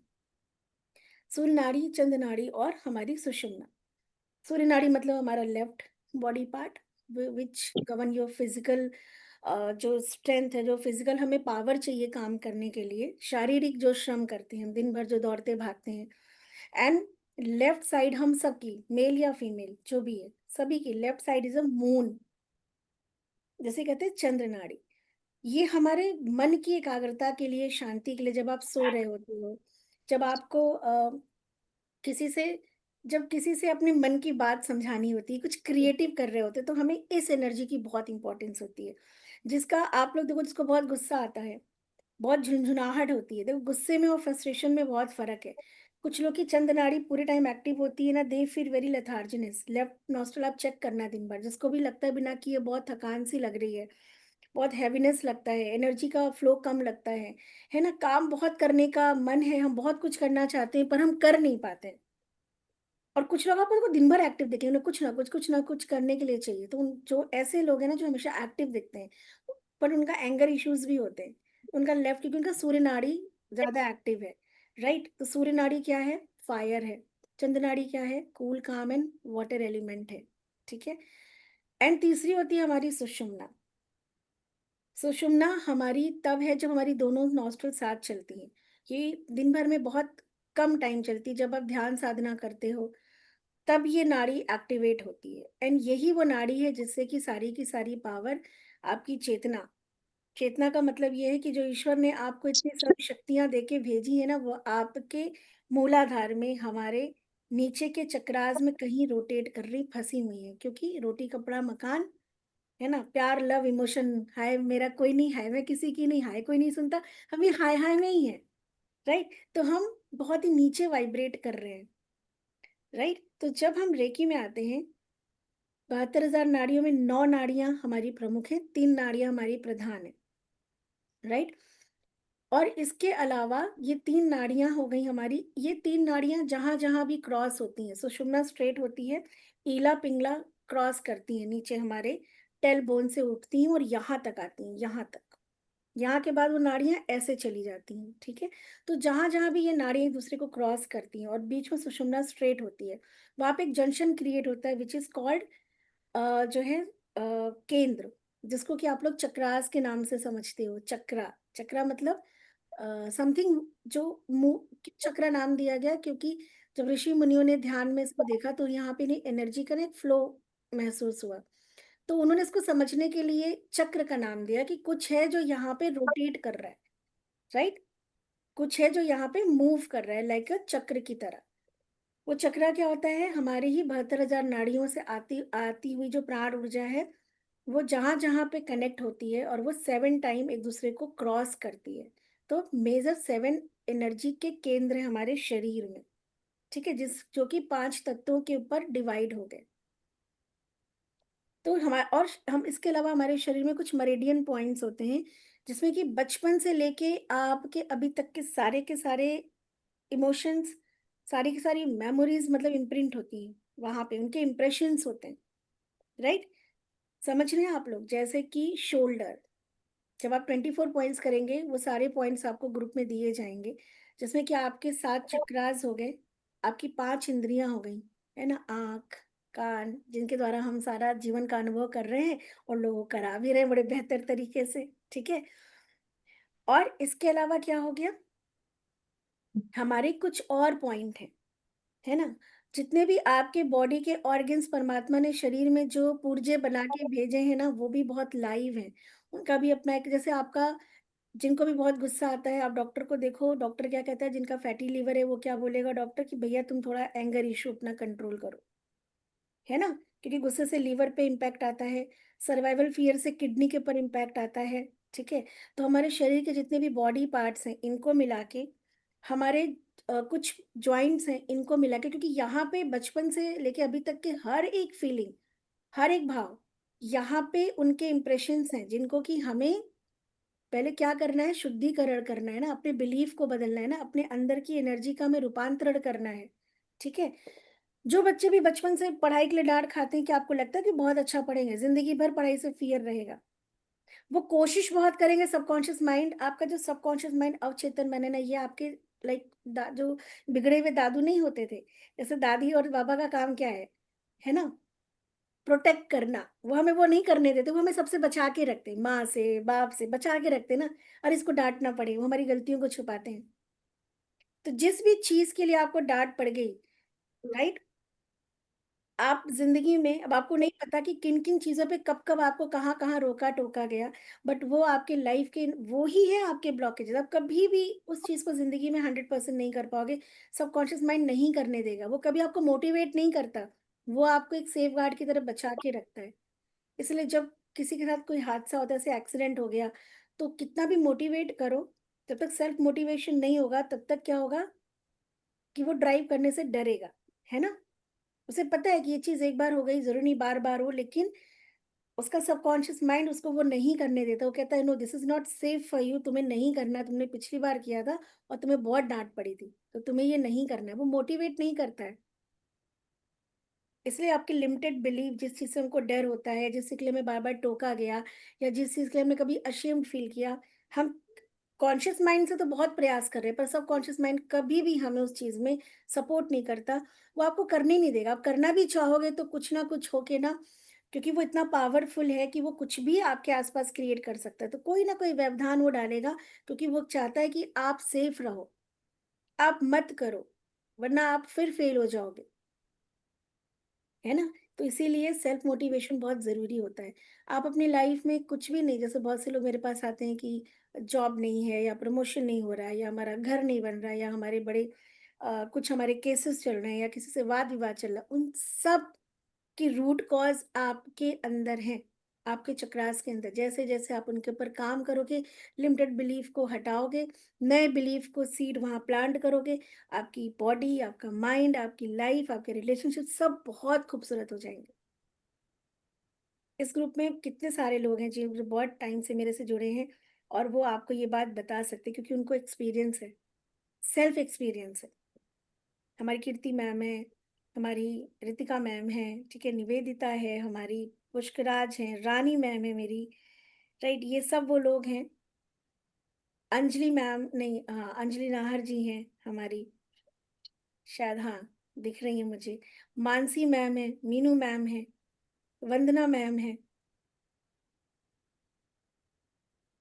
सूर्य नाड़ी, चंद्र नाड़ी और हमारी सुषुम्ना। सूर्य नाड़ी मतलब हमारा left body part, which govern your physical, जो स्ट्रेंथ है, जो फिजिकल हमें पावर चाहिए काम करने के लिए, शारीरिक जो श्रम करते हैं हम दिन भर, जो दौड़ते भागते हैं। एंड लेफ्ट साइड हम सबकी, मेल या फीमेल जो भी है, सभी की left side is a moon, जैसे कहते हैं चंद्र नाड़ी। ये हमारे मन की एकाग्रता के लिए, शांति के लिए, जब आप सो रहे होते हो, जब आपको किसी से जब किसी से अपने मन की बात समझानी होती है, कुछ क्रिएटिव कर रहे होते हैं, तो हमें इस एनर्जी की बहुत इंपॉर्टेंस होती है। जिसका आप लोग देखो, जिसको बहुत गुस्सा आता है, बहुत झुनझुनाहट होती है, देखो गुस्से में और फ्रस्ट्रेशन में बहुत फ़र्क है। कुछ लोग की चंद्र नाड़ी पूरे टाइम एक्टिव होती है ना, they feel very lethargic. Left nostril आप चेक करना दिन भर, जिसको भी लगता है बिना किए बहुत थकान सी लग रही है, बहुत हैवीनेस लगता है, एनर्जी का फ्लो कम लगता है ना? काम बहुत करने का मन है, हम बहुत कुछ करना चाहते हैं पर हम कर नहीं पाते हैं। और कुछ लोग आप उनको दिन भर एक्टिव दिखेंगे, उन्हें कुछ ना कुछ करने के लिए चाहिए। तो उन जो ऐसे लोग हैं ना, जो हमेशा एक्टिव दिखते हैं, पर उनका एंगर इश्यूज़ भी होते हैं। उनका लेफ्ट, क्योंकि उनका सूर्य नाड़ी ज़्यादा एक्टिव है, राइट? तो सूर्य नाड़ी क्या है? फायर है। चंद्र नाड़ी क्या है? कूल, काम एंड वाटर एलिमेंट है, ठीक है? एंड तीसरी होती है हमारी सुषुम्ना। सुषुम्ना हमारी तब है जब हमारी दोनों नॉस्ट्रल साथ चलती हैं। ये दिन भर में बहुत कम टाइम चलती है, जब आप ध्यान साधना करते हो तब ये नाड़ी एक्टिवेट होती है। एंड यही वो नाड़ी है जिससे कि सारी की सारी पावर, आपकी चेतना, चेतना का मतलब ये है कि जो ईश्वर ने आपको इतनी सारी शक्तियां देके भेजी है ना, वो आपके मूलाधार में, हमारे नीचे के चक्रास में कहीं रोटेट कर रही, फंसी हुई है। क्योंकि रोटी कपड़ा मकान, है ना? प्यार, लव, इमोशन, हाय मेरा कोई नहीं, हाय मैं किसी की नहीं, हाय कोई नहीं सुनता, हम ये हाय हाय में ही है, राइट? तो हम बहुत ही नीचे वाइब्रेट कर रहे हैं, राइट? तो जब हम रेकी में आते हैं, 72,000 नाड़ियों में 9 नाड़ियाँ हमारी प्रमुख हैं, 3 नाड़ियाँ हमारी प्रधान हैं, राइट? और इसके अलावा ये 3 नाड़ियाँ हो गई हमारी, ये 3 नाड़ियाँ जहाँ-जहाँ भी क्रॉस होती हैं, सुषुम्ना स्ट्रेट होती है, ईला, पिंगला क्रॉस करती हैं, नीचे हमारे टेल बोन से उठती हैं और यहाँ तक आती हैं, यहाँ तक। यहाँ के बाद वो नाड़ियाँ ऐसे चली जाती हैं, ठीक है? तो जहाँ-जहाँ भी ये नाड़ियाँ एक-दूसरे को क्रॉस करती हैं और बीच में सुषुम्ना स्ट्रेट होती है, वहाँ पे एक जंक्शन क्रिएट होता है, व्हिच इज़ कॉल्ड जो है केंद्र, जिसको कि आप लोग चक्रास के नाम से समझते हो। चक्रा, चक्रा मतलब समथिंग जो मुँह, क्यों चक्रा नाम दिया गया? क्योंकि जब ऋषि मुनियों ने ध्यान में इसको देखा, तो यहाँ पे नहीं, एनर्जी का ना एक फ्लो महसूस हुआ। तो उन्होंने इसको समझने के लिए चक्र का नाम दिया कि कुछ है जो यहाँ पे रोटेट कर रहा है, राइट? कुछ है जो यहाँ पे मूव कर रहा है, लाइक अ चक्र की तरह। वो चक्रा क्या होता है? हमारे ही 72,000 नाड़ियों से आती आती हुई जो प्राण ऊर्जा है, वो जहाँ-जहाँ पे कनेक्ट होती है और वो 7 टाइम एक-दूसरे को क्रॉस करती है। तो मेजर 7 एनर्जी के केंद्र हैं हमारे शरीर में, ठीक है? जो कि 5 तत्वों के ऊपर डिवाइड हो गए। तो और हम इसके अलावा हमारे शरीर में कुछ मेरिडियन पॉइंट्स होते हैं, जिसमें कि बचपन से लेके आपके अभी तक के सारे इमोशंस, सारी की सारी मेमोरीज़ मतलब इम्प्रिंट होती हैं, वहाँ पे उनके इम्प्रेशंस होते हैं, राइट? समझ रहे हैं आप लोग? जैसे कि शोल्डर, जब आप 24 पॉइंट्स करेंगे, वो सारे पॉइंट्स आपको ग्रुप में दिए जाएँगे, जिसमें कि आपके 7 चक्रास हो गए, आपकी 5 इंद्रियाँ हो गईं, है ना? आँख, कान, जिनके द्वारा हम सारा जीवन का अनुभव कर रहे हैं और लोगों को करा भी रहे हैं बड़े बेहतर तरीके से, ठीक है? और इसके अलावा क्या हो गया? हमारे कुछ और पॉइंट हैं, है ना? जितने भी आपके बॉडी के ऑर्गन्स परमात्मा ने शरीर में जो पुर्जे बना के भेजे हैं ना, वो भी बहुत लाइव हैं। उनका भी अपना एक, जैसे आपका, जिनको भी बहुत गुस्सा आता है, आप डॉक्टर को देखो, डॉक्टर क्या कहता है? जिनका फैटी लिवर है, वो क्या बोलेगा डॉक्टर कि भैया तुम थोड़ा एंगर इश्यू अपना कंट्रोल करो, है ना? क्योंकि गुस्से से लिवर पे इम्पैक्ट आता है, सर्वाइवल फ़ियर से किडनी के ऊपर इम्पैक्ट आता है। ठीक है। तो हमारे शरीर के जितने भी बॉडी पार्ट्स हैं इनको मिला के, हमारे कुछ जॉइंट्स हैं इनको मिला के, क्योंकि यहाँ पे बचपन से लेके अभी तक के हर एक फीलिंग, हर एक भाव, यहाँ पे उनके इम्प्रेशंस हैं जिनको कि हमें पहले क्या करना है, शुद्धिकरण करना है ना, अपने बिलीफ को बदलना है ना, अपने अंदर की एनर्जी का हमें रूपांतरण करना है। ठीक है। जो बच्चे भी बचपन से पढ़ाई के लिए डांट खाते हैं, कि आपको लगता है कि बहुत अच्छा पढ़ेंगे, जिंदगी भर पढ़ाई से फियर रहेगा, वो कोशिश बहुत करेंगे, सबकॉन्शियस माइंड, आपका जो सबकॉन्शियस माइंड अवचेतन मन है ना, ये आपके लाइक जो बिगड़े हुए दादू नहीं होते थे, जैसे दादी और बाबा का काम क्या है ना, प्रोटेक्ट करना, वो हमें वो नहीं करने देते, वो हमें सबसे बचा के रखते हैं, माँ से, बाप से बचा के रखते हैं ना, और इसको डांट ना पड़े, वो हमारी गलतियों को छुपाते हैं। तो जिस भी चीज के लिए आपको डांट पड़ गई, राइट, आप ज़िंदगी में अब आपको नहीं पता कि किन-किन चीज़ों पे कब-कब आपको कहाँ-कहाँ रोका-टोका गया, बट वो आपके लाइफ के वो ही है आपके ब्लॉकेजेज़। आप कभी भी उस चीज़ को ज़िंदगी में 100% नहीं कर पाओगे, सबकॉन्शियस माइंड नहीं करने देगा, वो कभी आपको मोटिवेट नहीं करता, वो आपको एक सेफगार्ड की तरह बचा के रखता है। इसलिए जब किसी के साथ कोई हादसा होता है, जैसे एक्सीडेंट हो गया, तो कितना भी मोटिवेट करो, जब तक सेल्फ मोटिवेशन नहीं होगा, तब तक क्या होगा कि वो ड्राइव करने से डरेगा, है ना? उसे पता है कि ये चीज़ एक बार हो गई, ज़रूरी नहीं बार-बार हो, लेकिन उसका सबकॉन्शियस माइंड उसको वो नहीं करने देता। वो कहता है no this is not safe for you, तुम्हें नहीं करना है, तुमने पिछली बार किया था और तुम्हें बहुत डाँट पड़ी थी, तो तुम्हें ये नहीं करना है। वो मोटिवेट नहीं करता है। इसलिए आपके लिमिटेड बिलीव, जिस चीज़ से हमको डर होता है, जिस चीज़ के लिए हमें बार-बार टोका गया या जिस चीज़ के लिए हमने कभी अशेम्ड फील किया, हम कॉन्शियस माइंड से तो बहुत प्रयास कर रहे हैं, पर सबकॉन्शियस माइंड कभी भी हमें उस चीज़ में सपोर्ट नहीं करता। वो आपको करने ही नहीं देगा। आप करना भी चाहोगे तो कुछ ना कुछ होके ना, क्योंकि वो इतना पावरफुल है कि वो कुछ भी आपके आस-पास क्रिएट कर सकता है। तो कोई ना कोई व्यवधान वो डालेगा, क्योंकि वो चाहता है कि आप सेफ रहो, आप मत करो, वरना आप फिर फेल हो जाओगे। है ना? तो इसीलिए सेल्फ मोटिवेशन बहुत ज़रूरी होता है। आप अपनी लाइफ में कुछ भी नहीं, जैसे बहुत से लोग मेरे पास आते हैं कि जॉब नहीं है या प्रमोशन नहीं हो रहा है या हमारा घर नहीं बन रहा है या हमारे बड़े कुछ हमारे केसेस चल रहे हैं या किसी से वाद-विवाद चल रहा है, उन सब की रूट कॉज़ आपके अंदर है, आपके चक्रास के अंदर। जैसे-जैसे आप उनके ऊपर काम करोगे, लिमिटेड बिलीफ को हटाओगे, नए बिलीफ को सीड वहाँ प्लांट करोगे, आपकी बॉडी, आपका माइंड, आपकी लाइफ, आपके रिलेशनशिप सब बहुत खूबसूरत हो जाएँगे। इस ग्रुप में कितने सारे लोग हैं जो बहुत टाइम से मेरे से जुड़े हैं और वो आपको ये बात बता सकते हैं, क्योंकि उनको एक्सपीरियंस है, सेल्फ एक्सपीरियंस है। हमारी कीर्ति मैम है, हमारी रितिका मैम है, ठीक है, निवेदिता है, हमारी पुष्कराज हैं, रानी मैम है मेरी, राइट? ये सब वो लोग हैं। अंजलि मैम नहीं, हाँ, अंजलि नाहर जी हैं हमारी, शायद, हाँ, दिख रही हैं मुझे। मानसी मैम है, मीनू मैम है, वंदना मैम है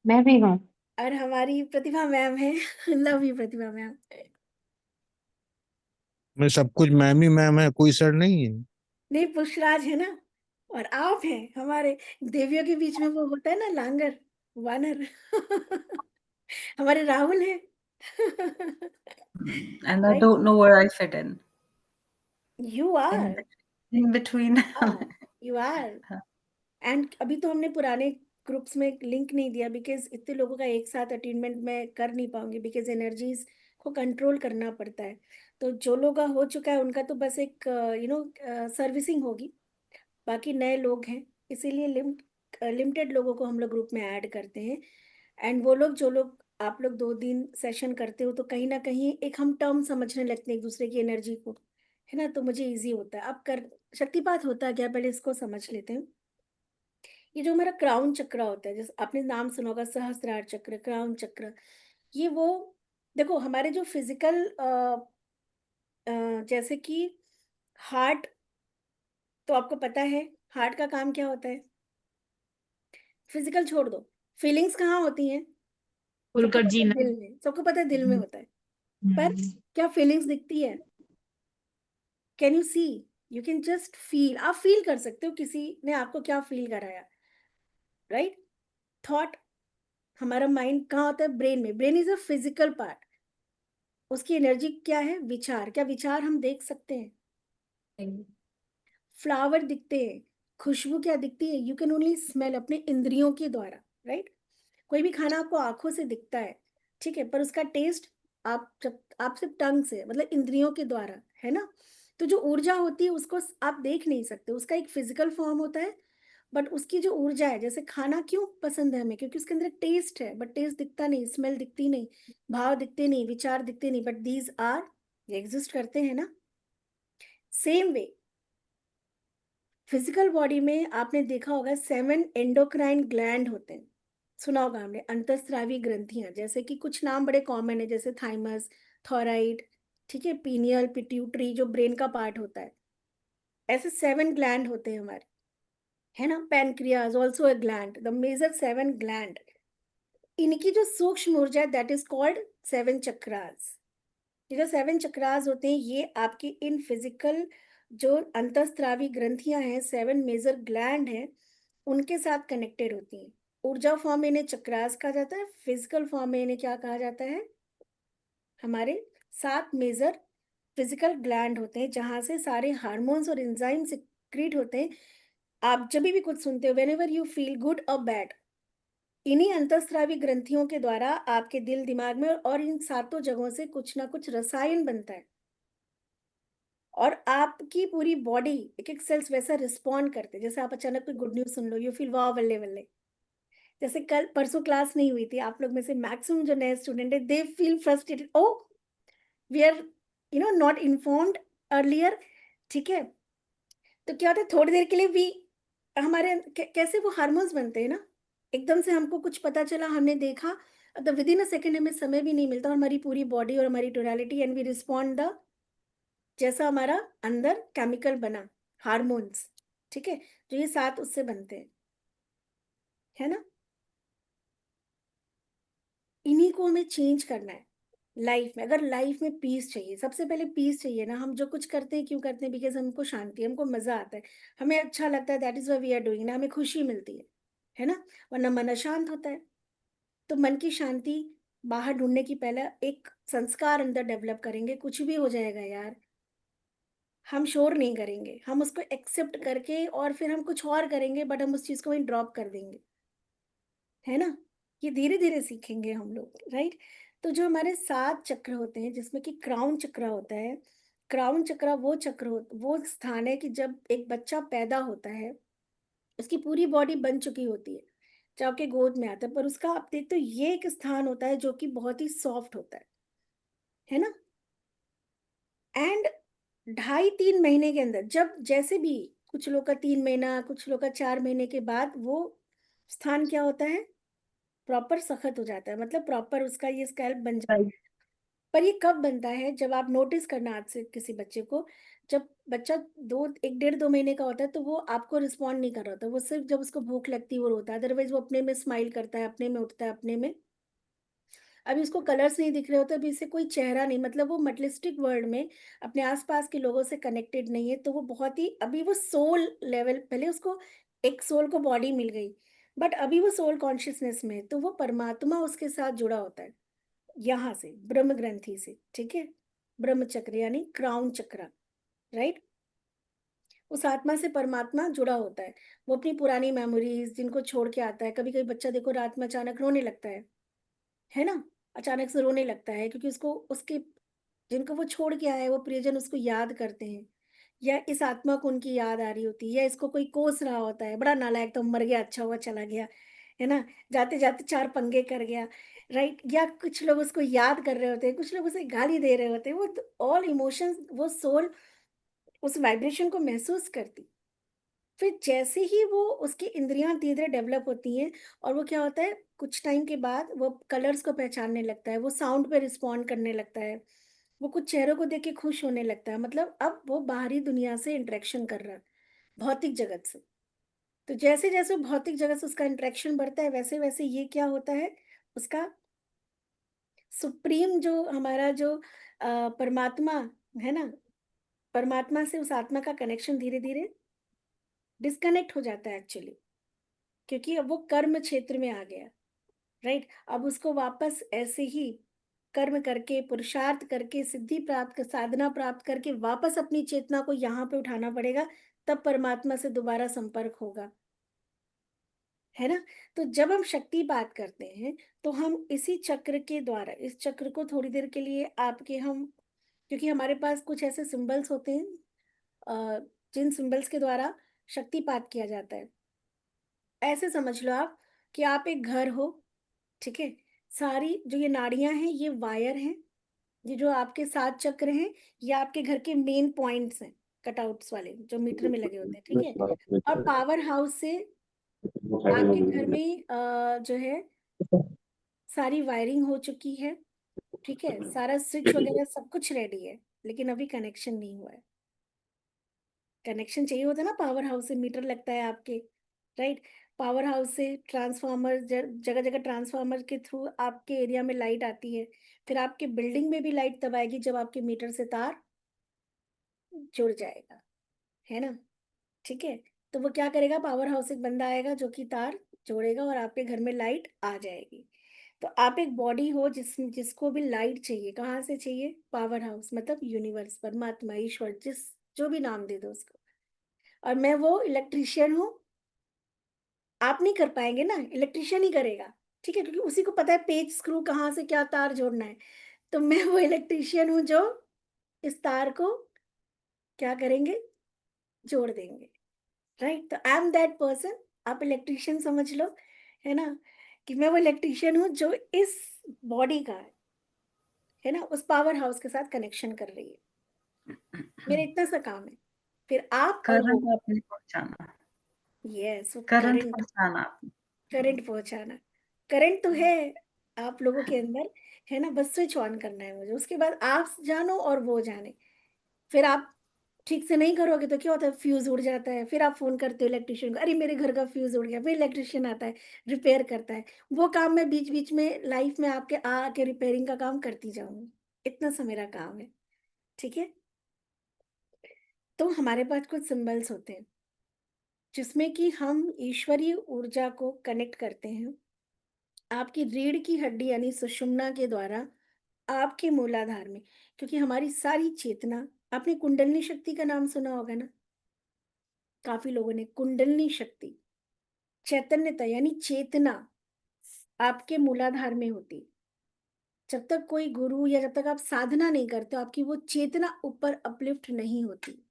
मैं भी हूँ। और हमारी प्रतिभा मैम है। Love you Pratibha ma'am. मैं सब कुछ मैम ही मैम है, कोई सर नहीं है। नहीं, पुष्पराज है ना, और आप हैं हमारे, देवियों के बीच में वो होता है ना लांगर, वानर। हमारे राहुल हैं। And I right, don't know where I fit in. You In, are, in between. You are. And अभी तो हमने पुराने ग्रुप्स में लिंक नहीं दिया, बिकॉज इतने लोगों का एक साथ अटेनमेंट में कर नहीं पाऊंगी, बिकॉज एनर्जीज को कंट्रोल करना पड़ता है। तो जो लोग का हो चुका है उनका तो बस एक सर्विसिंग होगी, बाकी नए लोग हैं, इसीलिए लिमिटेड लोगों को हम लोग ग्रुप में ऐड करते हैं। एंड वो लोग जो लोग आप लोग 2 दिन सेशन करते हो, तो कहीं ना कहीं एक हम टर्म समझने लगते हैं एक दूसरे की एनर्जी को, है ना, तो मुझे इजी होता है। अब कर शक्तिपात होता है क्या, पहले इसको समझ लेते हैं। ये जो हमारा क्राउन चक्र होता है, जैसे आपने नाम सुना होगा, सहस्त्रार चक्र, क्राउन चक्र, ये वो, देखो हमारे जो फिजिकल जैसे कि हार्ट, तो आपको पता है हार्ट का काम क्या होता है, फिजिकल छोड़ दो, फीलिंग्स कहाँ होती हैं, सबको खुलकर पता है जीना। दिल में, सबको पता है दिल में होता है, पर हम्म। क्या फीलिंग्स दिखती है, can you see, you can just feel, आप फील कर सकते हो किसी ने आपको क्या फील कराया, राइट? थॉट, हमारा माइंड कहाँ होता है, ब्रेन में, brain is a physical part, उसकी एनर्जी क्या है, विचार, क्या विचार हम देख सकते हैं, फ्लावर दिखते हैं, खुशबू क्या दिखती है, यू कैन ओनली स्मेल अपने इंद्रियों के द्वारा, राइट? कोई भी खाना आपको आंखों से दिखता है, ठीक है, पर उसका टेस्ट आप सिर्फ टंग से, मतलब इंद्रियों के द्वारा, है ना। तो जो ऊर्जा होती है उसको आप देख नहीं सकते, उसका एक फिजिकल फॉर्म होता है, बट उसकी जो ऊर्जा है, जैसे खाना क्यों पसंद है हमें, क्योंकि उसके अंदर एक टेस्ट है, बट टेस्ट दिखता नहीं, स्मेल दिखती नहीं, भाव दिखते नहीं, विचार दिखते नहीं, बट दीज आर, ये एग्जिस्ट करते हैं ना। सेम वे फिजिकल बॉडी में आपने देखा होगा 7 एंडोक्राइन ग्लैंड होते हैं, सुना होगा हमने, अंतस्रावी ग्रंथियां, जैसे कि कुछ नाम बड़े कॉमन है, जैसे थाइमस, थॉराइड, ठीक है, पीनियल, पिट्यूटरी जो ब्रेन का पार्ट होता है, ऐसे 7 ग्लैंड होते हैं हमारे, है ना। Pancreas also a gland, the major 7 gland, इनकी जो सूक्ष्म ऊर्जा है दैट इज कॉल्ड 7 चक्रास। ये जो 7 चक्रास होते हैं ये आपकी इन फिजिकल जो अंतस्त्रावी ग्रंथियां हैं, 7 मेजर ग्लैंड हैं, उनके साथ कनेक्टेड होती हैं। ऊर्जा फॉर्म में इन्हें चक्रास कहा जाता है, फिजिकल फॉर्म में इन्हें क्या कहा जाता है, हमारे 7 मेजर फिजिकल ग्लैंड होते हैं, जहां से सारे हार्मोन्स और एंजाइम सिक्रीट होते हैं। आप जब भी कुछ सुनते हो, when ever you feel good और बैड, इन्हीं अंतस्रावी ग्रंथियों के द्वारा आपके दिल दिमाग में और इन सातों जगहों से कुछ ना कुछ रसायन बनता है, और आपकी पूरी बॉडी एक एक सेल्स वैसा रिस्पॉन्ड करते हैं। जैसे आप अचानक कोई good news soon low, you feel वाह बल्ले बल्ले। जैसे कल परसों क्लास नहीं हुई थी, आप लोग में से मैक्सिमम जो नए स्टूडेंट है they feel frustrated, oh we are not informed earlier, ठीक है। तो क्या होता है, थोड़ी देर के लिए भी हमारे कैसे वो हार्मोन्स बनते हैं ना, एकदम से हमको कुछ पता चला, हमने देखा, तो विद इन अ सेकेंड हमें समय भी नहीं मिलता, और हमारी पूरी बॉडी और हमारी totality and we respond the जैसा हमारा अंदर केमिकल बना, हार्मोन्स, ठीक है, जो ये 7 उससे बनते हैं, है ना। इन्हीं को हमें चेंज करना है लाइफ में। अगर लाइफ में पीस चाहिए, सबसे पहले पीस चाहिए ना, हम जो कुछ करते हैं क्यों करते हैं, बिकॉज हमको शांति, हमको मजा आता है, हमें अच्छा लगता है, that is why we are doing ना, हमें खुशी मिलती है ना, वरना मन अशांत होता है। तो मन की शांति बाहर ढूंढने की पहले एक संस्कार अंदर डेवलप करेंगे, कुछ भी हो जाएगा यार, हम शोर नहीं करेंगे, हम उसको एक्सेप्ट करके और फिर हम कुछ और करेंगे, बट हम उस चीज को वहीं ड्रॉप कर देंगे, है ना। ये धीरे धीरे सीखेंगे हम लोग, राइट। तो जो हमारे 7 चक्र होते हैं, जिसमें कि क्राउन चक्र होता है, क्राउन चक्र वो चक्र वो स्थान है कि जब एक बच्चा पैदा होता है, उसकी पूरी बॉडी बन चुकी होती है, चाहे के गोद में आता है, पर उसका आप देखते हो ये एक स्थान होता है जो कि बहुत ही सॉफ्ट होता है ना। एंड 2.5-3 महीने के अंदर, जब जैसे भी, कुछ लोग का 3 महीना, कुछ लोग का 4 महीने के बाद, वो स्थान क्या होता है, प्रॉपर सख्त हो जाता है, मतलब प्रॉपर उसका ये स्कैल्प बन जाता है। पर ये कब बनता है, जब आप नोटिस करना आज से किसी बच्चे को, जब बच्चा 1.5-2 महीने का होता है, तो वो आपको रिस्पॉन्ड नहीं कर रहा होता, वो सिर्फ जब उसको भूख लगती है वो रोता है, अदरवाइज वो अपने में स्माइल करता है, अपने में उठता है, अपने में। अभी उसको कलर्स नहीं दिख रहे होते, अभी इसे कोई चेहरा नहीं, मतलब वो मटेरियलिस्टिक वर्ल्ड में अपने आसपास के लोगों से कनेक्टेड नहीं है, तो वो बहुत ही, अभी वो सोल लेवल, पहले उसको एक सोल को बॉडी मिल गई, बट अभी वो सोल कॉन्शियसनेस में है, तो वो परमात्मा उसके साथ जुड़ा होता है, यहाँ से ब्रह्म ग्रंथि से, ठीक है, ब्रह्म चक्र यानी क्राउन चक्र, राइट। उस आत्मा से परमात्मा जुड़ा होता है, वो अपनी पुरानी मेमोरीज जिनको छोड़ के आता है, कभी कभी बच्चा देखो रात में अचानक रोने लगता है ना, अचानक से रोने लगता है, क्योंकि उसको उसके जिनको वो छोड़ के आया है, वो प्रियजन उसको याद करते हैं, या इस आत्मा को उनकी याद आ रही होती है, या इसको कोई कोस रहा होता है, बड़ा नालायक, तो मर गया, अच्छा हुआ चला गया, है ना, जाते जाते 4 पंगे कर गया, राइट। या कुछ लोग उसको याद कर रहे होते हैं, कुछ लोग उसे गाली दे रहे होते हैं, वो ऑल इमोशंस, वो सोल उस वाइब्रेशन को महसूस करती। फिर जैसे ही वो उसकी इंद्रियां धीरे धीरे डेवलप होती हैं, और वो क्या होता है, कुछ टाइम के बाद वो कलर्स को पहचानने लगता है, वो साउंड पे रिस्पॉन्ड करने लगता है, वो कुछ चेहरों को देख के खुश होने लगता है, मतलब अब वो बाहरी दुनिया से इंटरेक्शन कर रहा है, भौतिक जगत से। तो जैसे जैसे भौतिक जगत से उसका इंटरेक्शन बढ़ता है, वैसे वैसे ये क्या होता है, उसका सुप्रीम जो हमारा जो परमात्मा है ना, परमात्मा से उस आत्मा का कनेक्शन धीरे धीरे डिस्कनेक्ट हो जाता है एक्चुअली, क्योंकि अब वो कर्म क्षेत्र में आ गया, राइट। अब उसको वापस ऐसे ही कर्म करके, पुरुषार्थ करके, सिद्धि प्राप्त कर, साधना प्राप्त करके वापस अपनी चेतना को यहाँ पे उठाना पड़ेगा, तब परमात्मा से दोबारा संपर्क होगा, है ना। तो जब हम शक्तिपात करते हैं तो हम इसी चक्र के द्वारा, इस चक्र को थोड़ी देर के लिए आपके हम, क्योंकि हमारे पास कुछ ऐसे सिंबल्स होते हैं जिन सिंबल्स के द्वारा शक्तिपात किया जाता है। ऐसे समझ लो आप कि आप एक घर हो, ठीक है। सारी जो ये नाड़ियां हैं ये वायर हैं, ये जो आपके 7 चक्र हैं ये आपके घर के मेन पॉइंट्स हैं, कटआउट्स वाले जो मीटर में लगे होते हैं, ठीक है। और पावर हाउस से आपके घर में जो है सारी वायरिंग हो चुकी है, ठीक है। सारा स्विच वगैरह सब कुछ रेडी है, लेकिन अभी कनेक्शन नहीं हुआ है। कनेक्शन चाहिए होता है ना, पावर हाउस से मीटर लगता है आपके, राइट। पावर हाउस से ट्रांसफार्मर, जगह जगह ट्रांसफार्मर के थ्रू आपके एरिया में लाइट आती है। फिर आपके बिल्डिंग में भी लाइट तब आएगी जब आपके मीटर से तार जुड़ जाएगा, है ना, ठीक है। तो वो क्या करेगा, पावर हाउस एक बंदा आएगा जो कि तार जोड़ेगा और आपके घर में लाइट आ जाएगी। तो आप एक बॉडी हो जिसको भी लाइट चाहिए, कहाँ से चाहिए, पावर हाउस, मतलब यूनिवर्स, परमात्मा, ईश्वर, जो भी नाम दे दो उसको। और मैं वो इलेक्ट्रिशियन हूँ। आप नहीं कर पाएंगे ना, इलेक्ट्रिशियन ही करेगा, ठीक है, क्योंकि उसी को पता है पेच स्क्रू कहाँ से क्या तार जोड़ना है। तो मैं वो इलेक्ट्रिशियन हूँ जो इस तार को क्या करेंगे, जोड़ देंगे, राइट। तो आई एम दैट पर्सन, आप इलेक्ट्रिशियन समझ लो, है ना, कि मैं वो इलेक्ट्रिशियन हूँ जो इस बॉडी का है ना, उस पावर हाउस के साथ कनेक्शन कर रही है। मेरा इतना सा काम है। फिर आप और वो, करंट आपने पहुंचाना, यस, वो करंट करंट, पहुंचाना आपने। करंट पहुंचाना। करंट तो है आप लोगों के अंदर, है ना, बस स्विच ऑन करना है मुझे, उसके बाद आप जानो और वो जाने। फिर आप ठीक से नहीं करोगे तो क्या होता है, फ्यूज उड़ जाता है। फिर आप फोन करते हो इलेक्ट्रिशियन को, अरे मेरे घर का फ्यूज उड़ गया, फिर इलेक्ट्रिशियन आता है, रिपेयर करता है। वो काम मैं बीच बीच में लाइफ में आपके आके रिपेयरिंग का काम करती जाऊंगी। इतना सा मेरा काम है, ठीक है। तो हमारे पास कुछ सिंबल्स होते हैं जिसमें कि हम ईश्वरीय ऊर्जा को कनेक्ट करते हैं आपकी रीढ़ की हड्डी यानी सुषुम्ना के द्वारा आपके मूलाधार में। क्योंकि हमारी सारी चेतना, आपने कुंडलिनी शक्ति का नाम सुना होगा ना, काफी लोगों ने। कुंडलिनी शक्ति, चैतन्यता यानी चेतना आपके मूलाधार में होती। जब तक कोई गुरु या जब तक आप साधना नहीं करते हो, आपकी वो चेतना ऊपर अपलिफ्ट नहीं होती।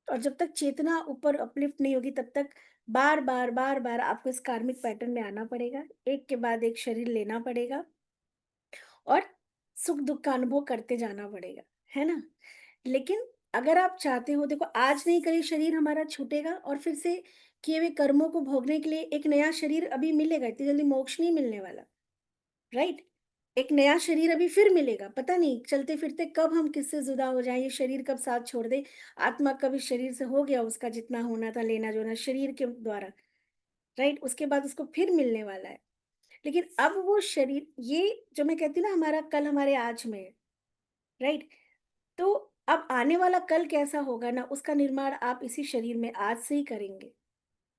और जब तक चेतना ऊपर अपलिफ्ट नहीं होगी तब तक बार बार बार बार आपको इस कार्मिक पैटर्न में आना पड़ेगा, एक के बाद एक शरीर लेना पड़ेगा और सुख दुख का अनुभव करते जाना पड़ेगा, है ना। लेकिन अगर आप चाहते हो, देखो आज नहीं कल शरीर हमारा छूटेगा और फिर से किए हुए कर्मों को भोगने के लिए एक नया शरीर अभी मिलेगा, इतनी जल्दी मोक्ष नहीं मिलने वाला, राइट। एक नया शरीर अभी फिर मिलेगा, पता नहीं चलते फिरते कब हम किससे जुदा हो जाए, ये शरीर कब साथ छोड़ दे। आत्मा कब इस शरीर से हो गया उसका जितना होना था, लेना जोना शरीर के द्वारा, राइट, उसके बाद उसको फिर मिलने वाला है। लेकिन अब वो शरीर, ये जो मैं कहती हूँ ना, हमारा कल हमारे आज में है, राइट। तो अब आने वाला कल कैसा होगा ना, उसका निर्माण आप इसी शरीर में आज से ही करेंगे।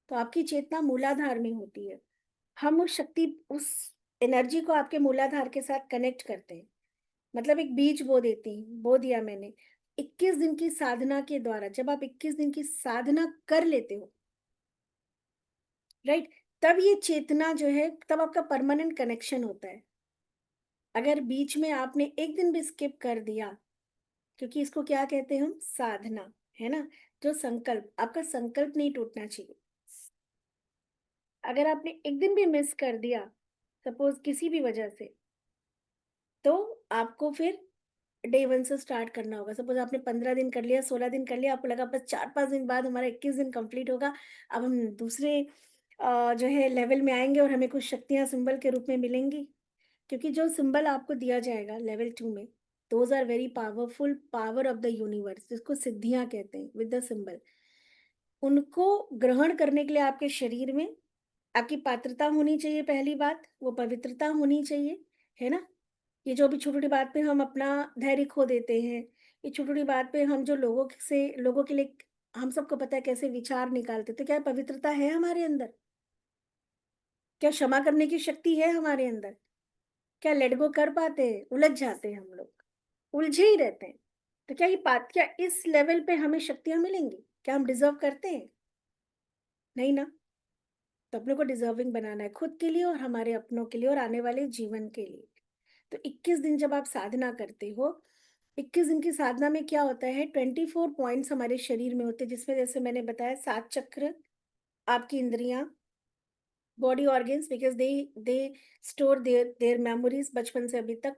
तो आपकी चेतना मूलाधार में होती है। हम उस शक्ति, उस एनर्जी को आपके मूलाधार के साथ कनेक्ट करते हैं। मतलब एक बीज बो देती हूँ, बो दिया मैंने 21 दिन की साधना के द्वारा। जब आप 21 दिन की साधना कर लेते हो, राइट, तब ये चेतना जो है, तब आपका परमानेंट कनेक्शन होता है। अगर बीच में आपने एक दिन भी स्किप कर दिया, क्योंकि इसको क्या कहते हैं हम, साधना, है ना। जो संकल्प, आपका संकल्प नहीं टूटना चाहिए। अगर आपने एक दिन भी मिस कर दिया, सपोज किसी भी वजह से, तो आपको फिर डे वन से स्टार्ट करना होगा। सपोज आपने 15 दिन कर लिया, 16 दिन कर लिया, आपको लगा बस 4-5 दिन बाद हमारा 21 दिन कंप्लीट होगा, अब हम दूसरे जो है लेवल में आएंगे और हमें कुछ शक्तियां सिंबल के रूप में मिलेंगी। क्योंकि जो सिंबल आपको दिया जाएगा लेवल 2 में, those are very powerful, power of the universe, जिसको सिद्धियां कहते हैं विद द सिंबल। उनको ग्रहण करने के लिए आपके शरीर में आपकी पात्रता होनी चाहिए, पहली बात वो पवित्रता होनी चाहिए, है ना। ये जो भी छोटी छोटी बात पे हम अपना धैर्य खो देते हैं, ये छोटी छोटी बात पे हम जो लोगों के लिए, हम सबको पता है कैसे विचार निकालते, तो क्या पवित्रता है हमारे अंदर? क्या क्षमा करने की शक्ति है हमारे अंदर? क्या लेट गो कर पाते हैं? उलझ जाते हैं हम लोग, उलझे ही रहते हैं। तो क्या ये बात, क्या इस लेवल पे हमें शक्तियां मिलेंगी? क्या हम डिजर्व करते हैं? नहीं ना। तो अपने को डिजर्विंग बनाना है खुद के लिए और हमारे अपनों के लिए और आने वाले जीवन के लिए। तो 21 दिन जब आप साधना करते हो, 21 दिन की साधना में क्या होता है, 24 पॉइंट्स हमारे शरीर में होते हैं, जिसमें जैसे मैंने बताया 7 चक्र, आपकी इंद्रियां, body organs, because they store their memories बचपन से अभी तक।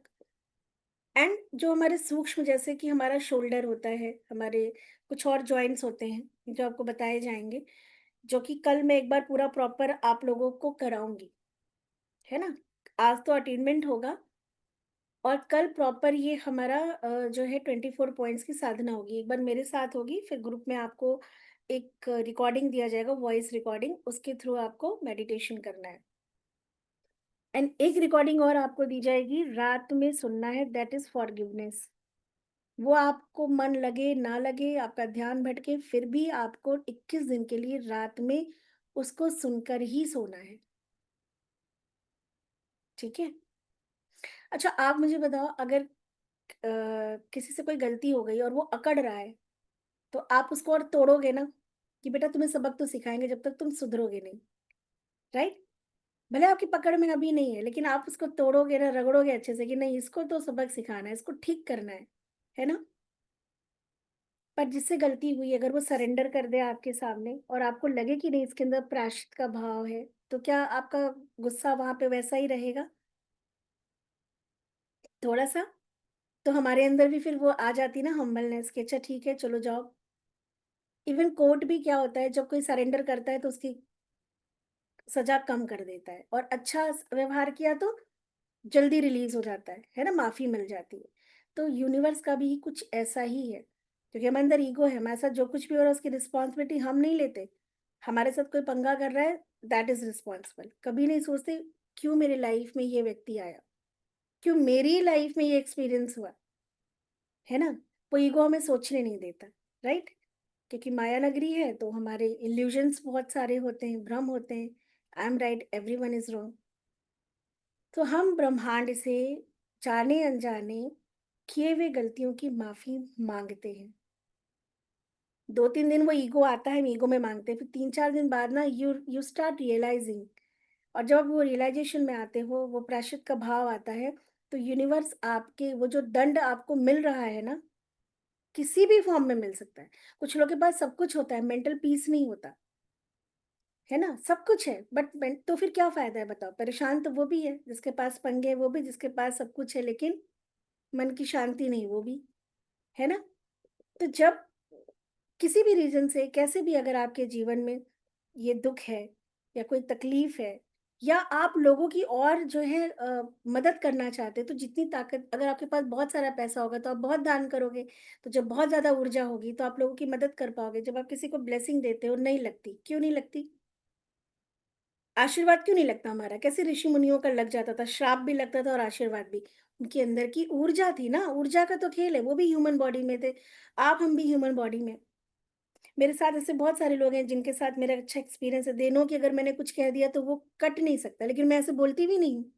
एंड जो हमारे सूक्ष्म, जैसे कि हमारा शोल्डर होता है, हमारे कुछ और जॉइंट्स होते हैं जो आपको बताए जाएंगे, जो कि कल मैं एक बार पूरा प्रॉपर आप लोगों को कराऊंगी, है ना। आज तो अटेनमेंट होगा और कल प्रॉपर ये हमारा जो है 24 पॉइंट्स की साधना होगी। एक बार मेरे साथ होगी, फिर ग्रुप में आपको एक रिकॉर्डिंग दिया जाएगा, वॉइस रिकॉर्डिंग, उसके थ्रू आपको मेडिटेशन करना है। एंड एक रिकॉर्डिंग और आपको दी जाएगी, रात में सुनना है, दैट इज फॉरगिवनेस। वो आपको मन लगे ना लगे, आपका ध्यान भटके, फिर भी आपको 21 दिन के लिए रात में उसको सुनकर ही सोना है, ठीक है। अच्छा, आप मुझे बताओ, अगर किसी से कोई गलती हो गई और वो अकड़ रहा है, तो आप उसको और तोड़ोगे ना, कि बेटा तुम्हें सबक तो सिखाएंगे जब तक तुम सुधरोगे नहीं, राइट। भले आपकी पकड़ में अभी नहीं है, लेकिन आप उसको तोड़ोगे ना, रगड़ोगे अच्छे से कि नहीं, इसको तो सबक सिखाना है, इसको ठीक करना है ना। पर जिससे गलती हुई, अगर वो सरेंडर कर दे आपके सामने और आपको लगे कि नहीं इसके अंदर प्रायश्चित का भाव है, तो क्या आपका गुस्सा वहां पे वैसा ही रहेगा? थोड़ा सा तो हमारे अंदर भी फिर वो आ जाती ना हम्बलनेस के, अच्छा ठीक है चलो जाओ। इवन कोर्ट भी क्या होता है, जब कोई सरेंडर करता है तो उसकी सजा कम कर देता है, और अच्छा व्यवहार किया तो जल्दी रिलीज हो जाता है ना, माफी मिल जाती है। तो यूनिवर्स का भी कुछ ऐसा ही है, क्योंकि हमारे अंदर ईगो है, हमारे साथ जो कुछ भी हो रहा है उसकी रिस्पॉन्सिबिलिटी हम नहीं लेते। हमारे साथ कोई पंगा कर रहा है, दैट इज रिस्पॉन्सिबल। कभी नहीं सोचते क्यों मेरी लाइफ में ये व्यक्ति आया, क्यों मेरी लाइफ में ये एक्सपीरियंस हुआ, है ना। वो ईगो हमें सोचने नहीं देता, राइट। क्योंकि माया नगरी है तो हमारे इल्यूजन्स बहुत सारे होते हैं, भ्रम होते हैं, I am right every one is wrong. तो हम ब्रह्मांड से जाने अनजाने किए हुए गलतियों की माफी मांगते हैं। 2-3 दिन वो ईगो आता है, हम ईगो में मांगते हैं, फिर 3-4 दिन बाद ना यू यू स्टार्ट रियलाइजिंग। और जब आप वो रियलाइजेशन में आते हो, वो प्रायश्चित का भाव आता है, तो यूनिवर्स आपके वो जो दंड आपको मिल रहा है ना, किसी भी फॉर्म में मिल सकता है। कुछ लोगों के पास सब कुछ होता है, मेंटल पीस नहीं होता, है ना, सब कुछ है बट तो फिर क्या फायदा है बताओ। परेशान तो वो भी है जिसके पास पंगे है, वो भी जिसके पास सब कुछ है, लेकिन मन की शांति नहीं, वो भी, है ना। तो जब किसी भी रीजन से, कैसे भी अगर आपके जीवन में ये दुख है या कोई तकलीफ है, या आप लोगों की और जो है मदद करना चाहते हैं, तो जितनी ताकत, अगर आपके पास बहुत सारा पैसा होगा तो आप बहुत दान करोगे, तो जब बहुत ज्यादा ऊर्जा होगी तो आप लोगों की मदद कर पाओगे। जब आप किसी को ब्लेसिंग देते हो, नहीं लगती, क्यों नहीं लगती? आशीर्वाद क्यों नहीं लगता हमारा? कैसे ऋषि मुनियों का लग जाता था, श्राप भी लगता था और आशीर्वाद भी। उनके अंदर की ऊर्जा थी ना, ऊर्जा का तो खेल है, वो भी ह्यूमन बॉडी में थे, आप हम भी ह्यूमन बॉडी में। मेरे साथ ऐसे बहुत सारे लोग हैं जिनके साथ मेरा अच्छा एक्सपीरियंस है, देनों कि अगर मैंने कुछ कह दिया तो वो कट नहीं सकता, लेकिन मैं ऐसे बोलती भी नहीं हूँ।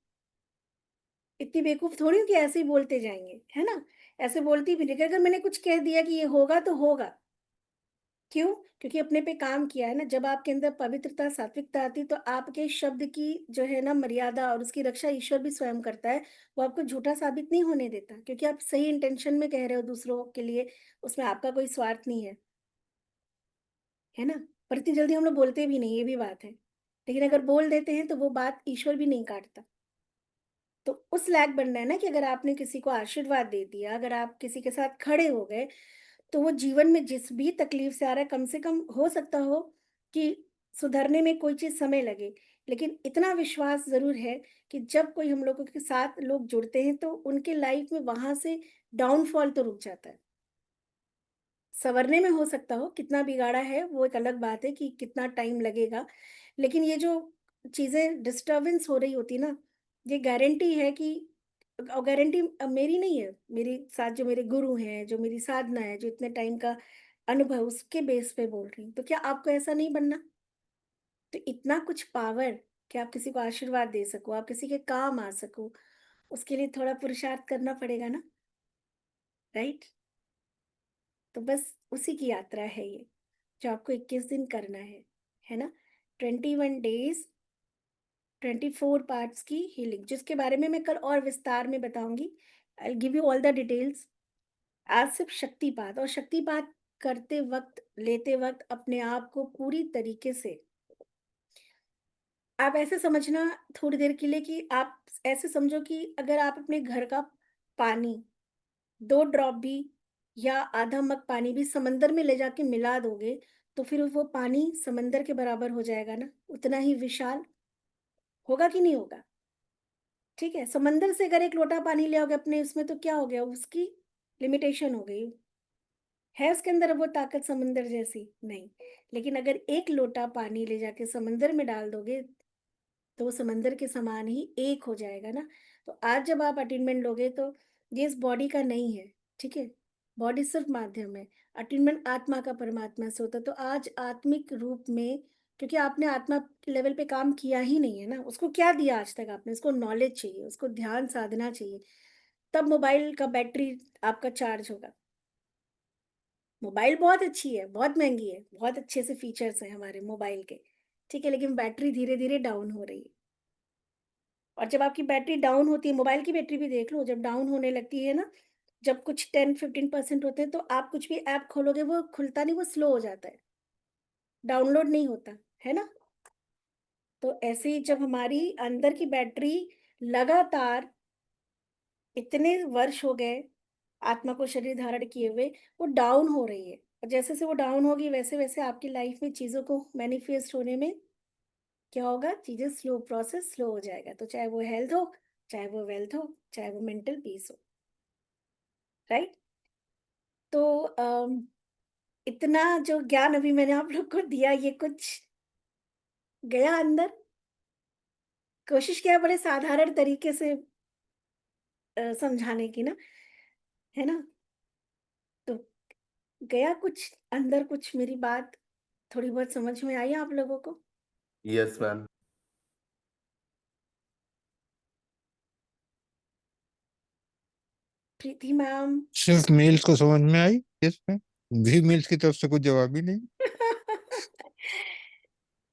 इतनी बेवकूफ थोड़ी हूँ कि ऐसे ही बोलते जाएंगे, है ना। ऐसे बोलती भी नहीं कि अगर मैंने कुछ कह दिया कि ये होगा तो होगा। क्यों? क्योंकि अपने पे काम किया है ना। जब आपके अंदर पवित्रता, सात्विकता आती, तो आपके शब्द की जो है ना मर्यादा, और उसकी रक्षा ईश्वर भी स्वयं करता है। वो आपको झूठा साबित नहीं होने देता, क्योंकि आप सही इंटेंशन में कह रहे हो दूसरों के लिए, उसमें आपका कोई स्वार्थ नहीं है ना। पर इतनी जल्दी हम लोग बोलते भी नहीं, ये भी बात है। लेकिन अगर बोल देते हैं तो वो बात ईश्वर भी नहीं काटता। तो उस लायक बनना है ना, कि अगर आपने किसी को आशीर्वाद दे दिया, अगर आप किसी के साथ खड़े हो गए, तो वो जीवन में जिस भी तकलीफ से आ रहा है, कम से कम हो सकता हो कि सुधरने में कोई चीज समय लगे, लेकिन इतना विश्वास जरूर है कि जब कोई हम लोगों के साथ लोग जुड़ते हैं, तो उनके लाइफ में वहां से डाउनफॉल तो रुक जाता है। संवरने में हो सकता हो, कितना बिगाड़ा है वो एक अलग बात है कि कितना टाइम लगेगा, लेकिन ये जो चीजें डिस्टरबेंस हो रही होती ना, ये गारंटी है कि, और गारंटी मेरी नहीं है, मेरे साथ जो मेरे गुरु हैं, जो मेरी साधना है, जो इतने टाइम का अनुभव, उसके बेस पे बोल रही हूँ। तो क्या आपको ऐसा नहीं बनना? तो इतना कुछ पावर कि आप किसी को आशीर्वाद दे सको, आप किसी के काम आ सको, उसके लिए थोड़ा पुरुषार्थ करना पड़ेगा ना, राइट। तो बस उसी की यात्रा है ये, जो आपको 21 दिन करना है ना। 21 डेज 24 पार्ट्स की हीलिंग, जिसके बारे में मैं कल और विस्तार में बताऊंगी। I give you all the details. आज सिर्फ शक्तिपात, और शक्तिपात करते वक्त, लेते वक्त अपने आप को पूरी तरीके से, आप ऐसे समझना थोड़ी देर के लिए कि आप ऐसे समझो कि अगर आप अपने घर का पानी 2 ड्रॉप भी या आधा मग पानी भी समंदर में ले जाके मिला दोगे, तो फिर वो पानी समंदर के बराबर हो जाएगा ना, उतना ही विशाल होगा कि नहीं होगा? ठीक है, समंदर से अगर 1 लोटा पानी ले आओगे अपने उसमें, तो क्या हो गया, उसकी लिमिटेशन हो गई। है उसके अंदर वो ताकत समंदर जैसी? नहीं। लेकिन अगर 1 लोटा पानी ले जाके समंदर में डाल दोगे, तो वो समंदर के समान ही एक हो जाएगा ना। तो आज जब आप अटेनमेंट लोगे, तो ये इस बॉडी का नहीं है, ठीक है? बॉडी सिर्फ माध्यम है। अटेनमेंट आत्मा का परमात्मा से होता है। तो आज आत्मिक रूप में, क्योंकि आपने आत्मा लेवल पे काम किया ही नहीं है ना, उसको क्या दिया आज तक आपने? उसको नॉलेज चाहिए, उसको ध्यान साधना चाहिए, तब मोबाइल का बैटरी आपका चार्ज होगा। मोबाइल बहुत अच्छी है, बहुत महंगी है, बहुत अच्छे से फीचर्स हैं हमारे मोबाइल के, ठीक है, लेकिन बैटरी धीरे धीरे डाउन हो रही है। और जब आपकी बैटरी डाउन होती है, मोबाइल की बैटरी भी देख लो, जब डाउन होने लगती है ना, जब कुछ 10-15% होते हैं, तो आप कुछ भी ऐप खोलोगे वो खुलता नहीं, वो स्लो हो जाता है, डाउनलोड नहीं होता, है ना? तो ऐसे ही जब हमारी अंदर की बैटरी लगातार इतने वर्ष हो गए आत्मा को शरीर धारण किए हुए, वो डाउन हो रही है, और जैसे से वो डाउन होगी, वैसे वैसे आपकी लाइफ में चीज़ों को मैनिफेस्ट होने में क्या होगा, चीज़ें स्लो, प्रोसेस स्लो हो जाएगा। तो चाहे वो हेल्थ हो, चाहे वो वेल्थ हो, चाहे वो मेंटल पीस हो, राइट? तो इतना जो ज्ञान अभी मैंने आप लोग को दिया, ये कुछ गया अंदर? कोशिश किया बड़े साधारण तरीके से समझाने की ना, है ना? तो गया कुछ अंदर, कुछ मेरी बात थोड़ी बहुत समझ में आई आप लोगों को? Yes, ma'am. प्रीति मैम। सिर्फ मेल्स को समझ में आई इसमें, भी मेल्स की तरफ से कुछ जवाब ही नहीं।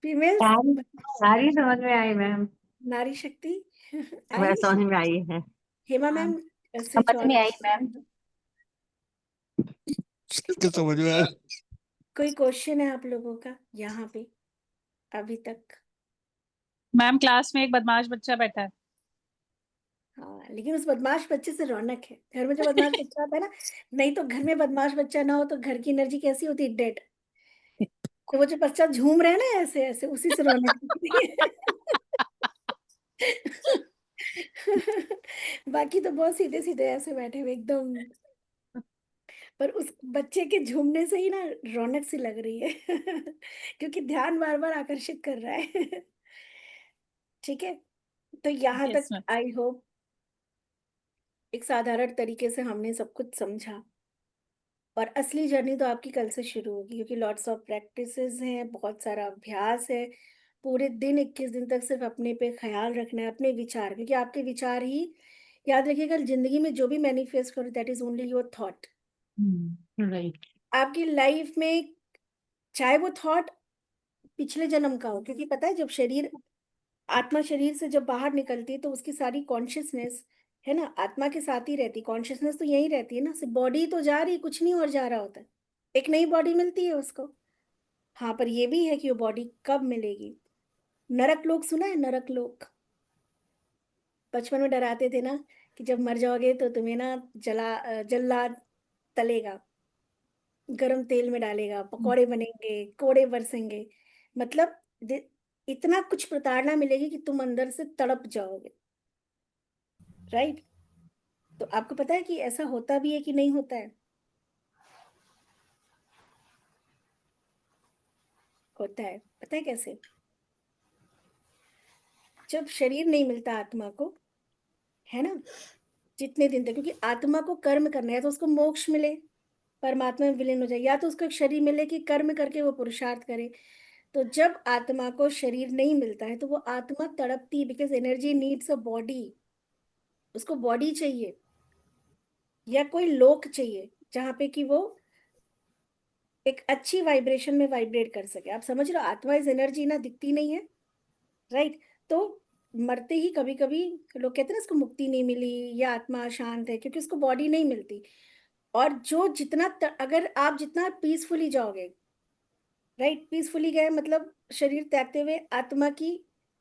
फीमेल्स, सारी समझ में आई मैम, नारी शक्ति वह आई। समझ में आई है। हेमा हाँ, मैम स्विच समझ ऑन में है। आई मैम। सबके समझ में आया। कोई क्वेश्चन है आप लोगों का यहाँ पे अभी तक? मैम क्लास में एक बदमाश बच्चा बैठा है। हाँ, लेकिन उस बदमाश बच्चे से रौनक है। घर में जो बदमाश बच्चा होता है ना, नहीं तो घर में बदमाश बच्चा ना हो तो घर की एनर्जी कैसी होती है, डेड। तो वो जो बच्चा झूम रहा है ना ऐसे ऐसे, उसी से रौनक होती है। बाकी तो बहुत सीधे सीधे ऐसे बैठे हुए एकदम, पर उस बच्चे के झूमने से ही ना रौनक सी लग रही है। क्योंकि ध्यान बार बार आकर्षित कर रहा है। ठीक है, तो यहाँ यस तक मैम। आई होप एक साधारण तरीके से हमने सब कुछ समझा। और असली जर्नी तो आपकी कल से शुरू होगी, क्योंकि लॉट्स ऑफ प्रैक्टिसेस हैं, बहुत सारा अभ्यास है। पूरे दिन 21 दिन तक सिर्फ अपने पे ख्याल रखना है, अपने विचार, क्योंकि आपके विचार ही, याद रखिएगा, जिंदगी में जो भी मैनिफेस्ट करो, that is only your thought. Right. आपकी लाइफ में चाहे वो थॉट पिछले जन्म का हो, क्योंकि पता है जब शरीर, आत्मा शरीर से जब बाहर निकलती है, तो उसकी सारी कॉन्शियसनेस, है ना, आत्मा के साथ ही रहती है। कॉन्शियसनेस तो यही रहती है ना, सिर्फ बॉडी तो जा रही है, कुछ नहीं और जा रहा होता है, एक नई बॉडी मिलती है उसको। हाँ, पर ये भी है कि वो बॉडी कब मिलेगी। नरक लोक सुना है? नरक लोक बचपन में डराते थे ना, कि जब मर जाओगे तो तुम्हें ना जल्लाद तलेगा, गरम तेल में डालेगा, पकौड़े बनेंगे, कोड़े बरसेंगे, मतलब इतना कुछ प्रताड़ना मिलेगी कि तुम अंदर से तड़प जाओगे, राइट? तो आपको पता है कि ऐसा होता भी है कि नहीं होता है? होता है। पता है कैसे? जब शरीर नहीं मिलता आत्मा को, है ना, जितने दिन तक, क्योंकि आत्मा को कर्म करना है, तो उसको मोक्ष मिले, परमात्मा में विलीन हो जाए, या तो उसको एक शरीर मिले कि कर्म करके वो पुरुषार्थ करे। तो जब आत्मा को शरीर नहीं मिलता है, तो वो आत्मा तड़पती, because energy needs a body. उसको बॉडी चाहिए, या कोई लोक चाहिए जहाँ पे कि वो एक अच्छी वाइब्रेशन में वाइब्रेट कर सके। आप समझ रहे हो, आत्मा इज एनर्जी ना, दिखती नहीं है, राइट? तो मरते ही कभी कभी लोग कहते हैं ना इसको मुक्ति नहीं मिली या आत्मा अशांत है, क्योंकि उसको बॉडी नहीं मिलती। और जो अगर आप जितना पीसफुली जाओगे, राइट, पीसफुली गए मतलब शरीर त्यागते हुए आत्मा की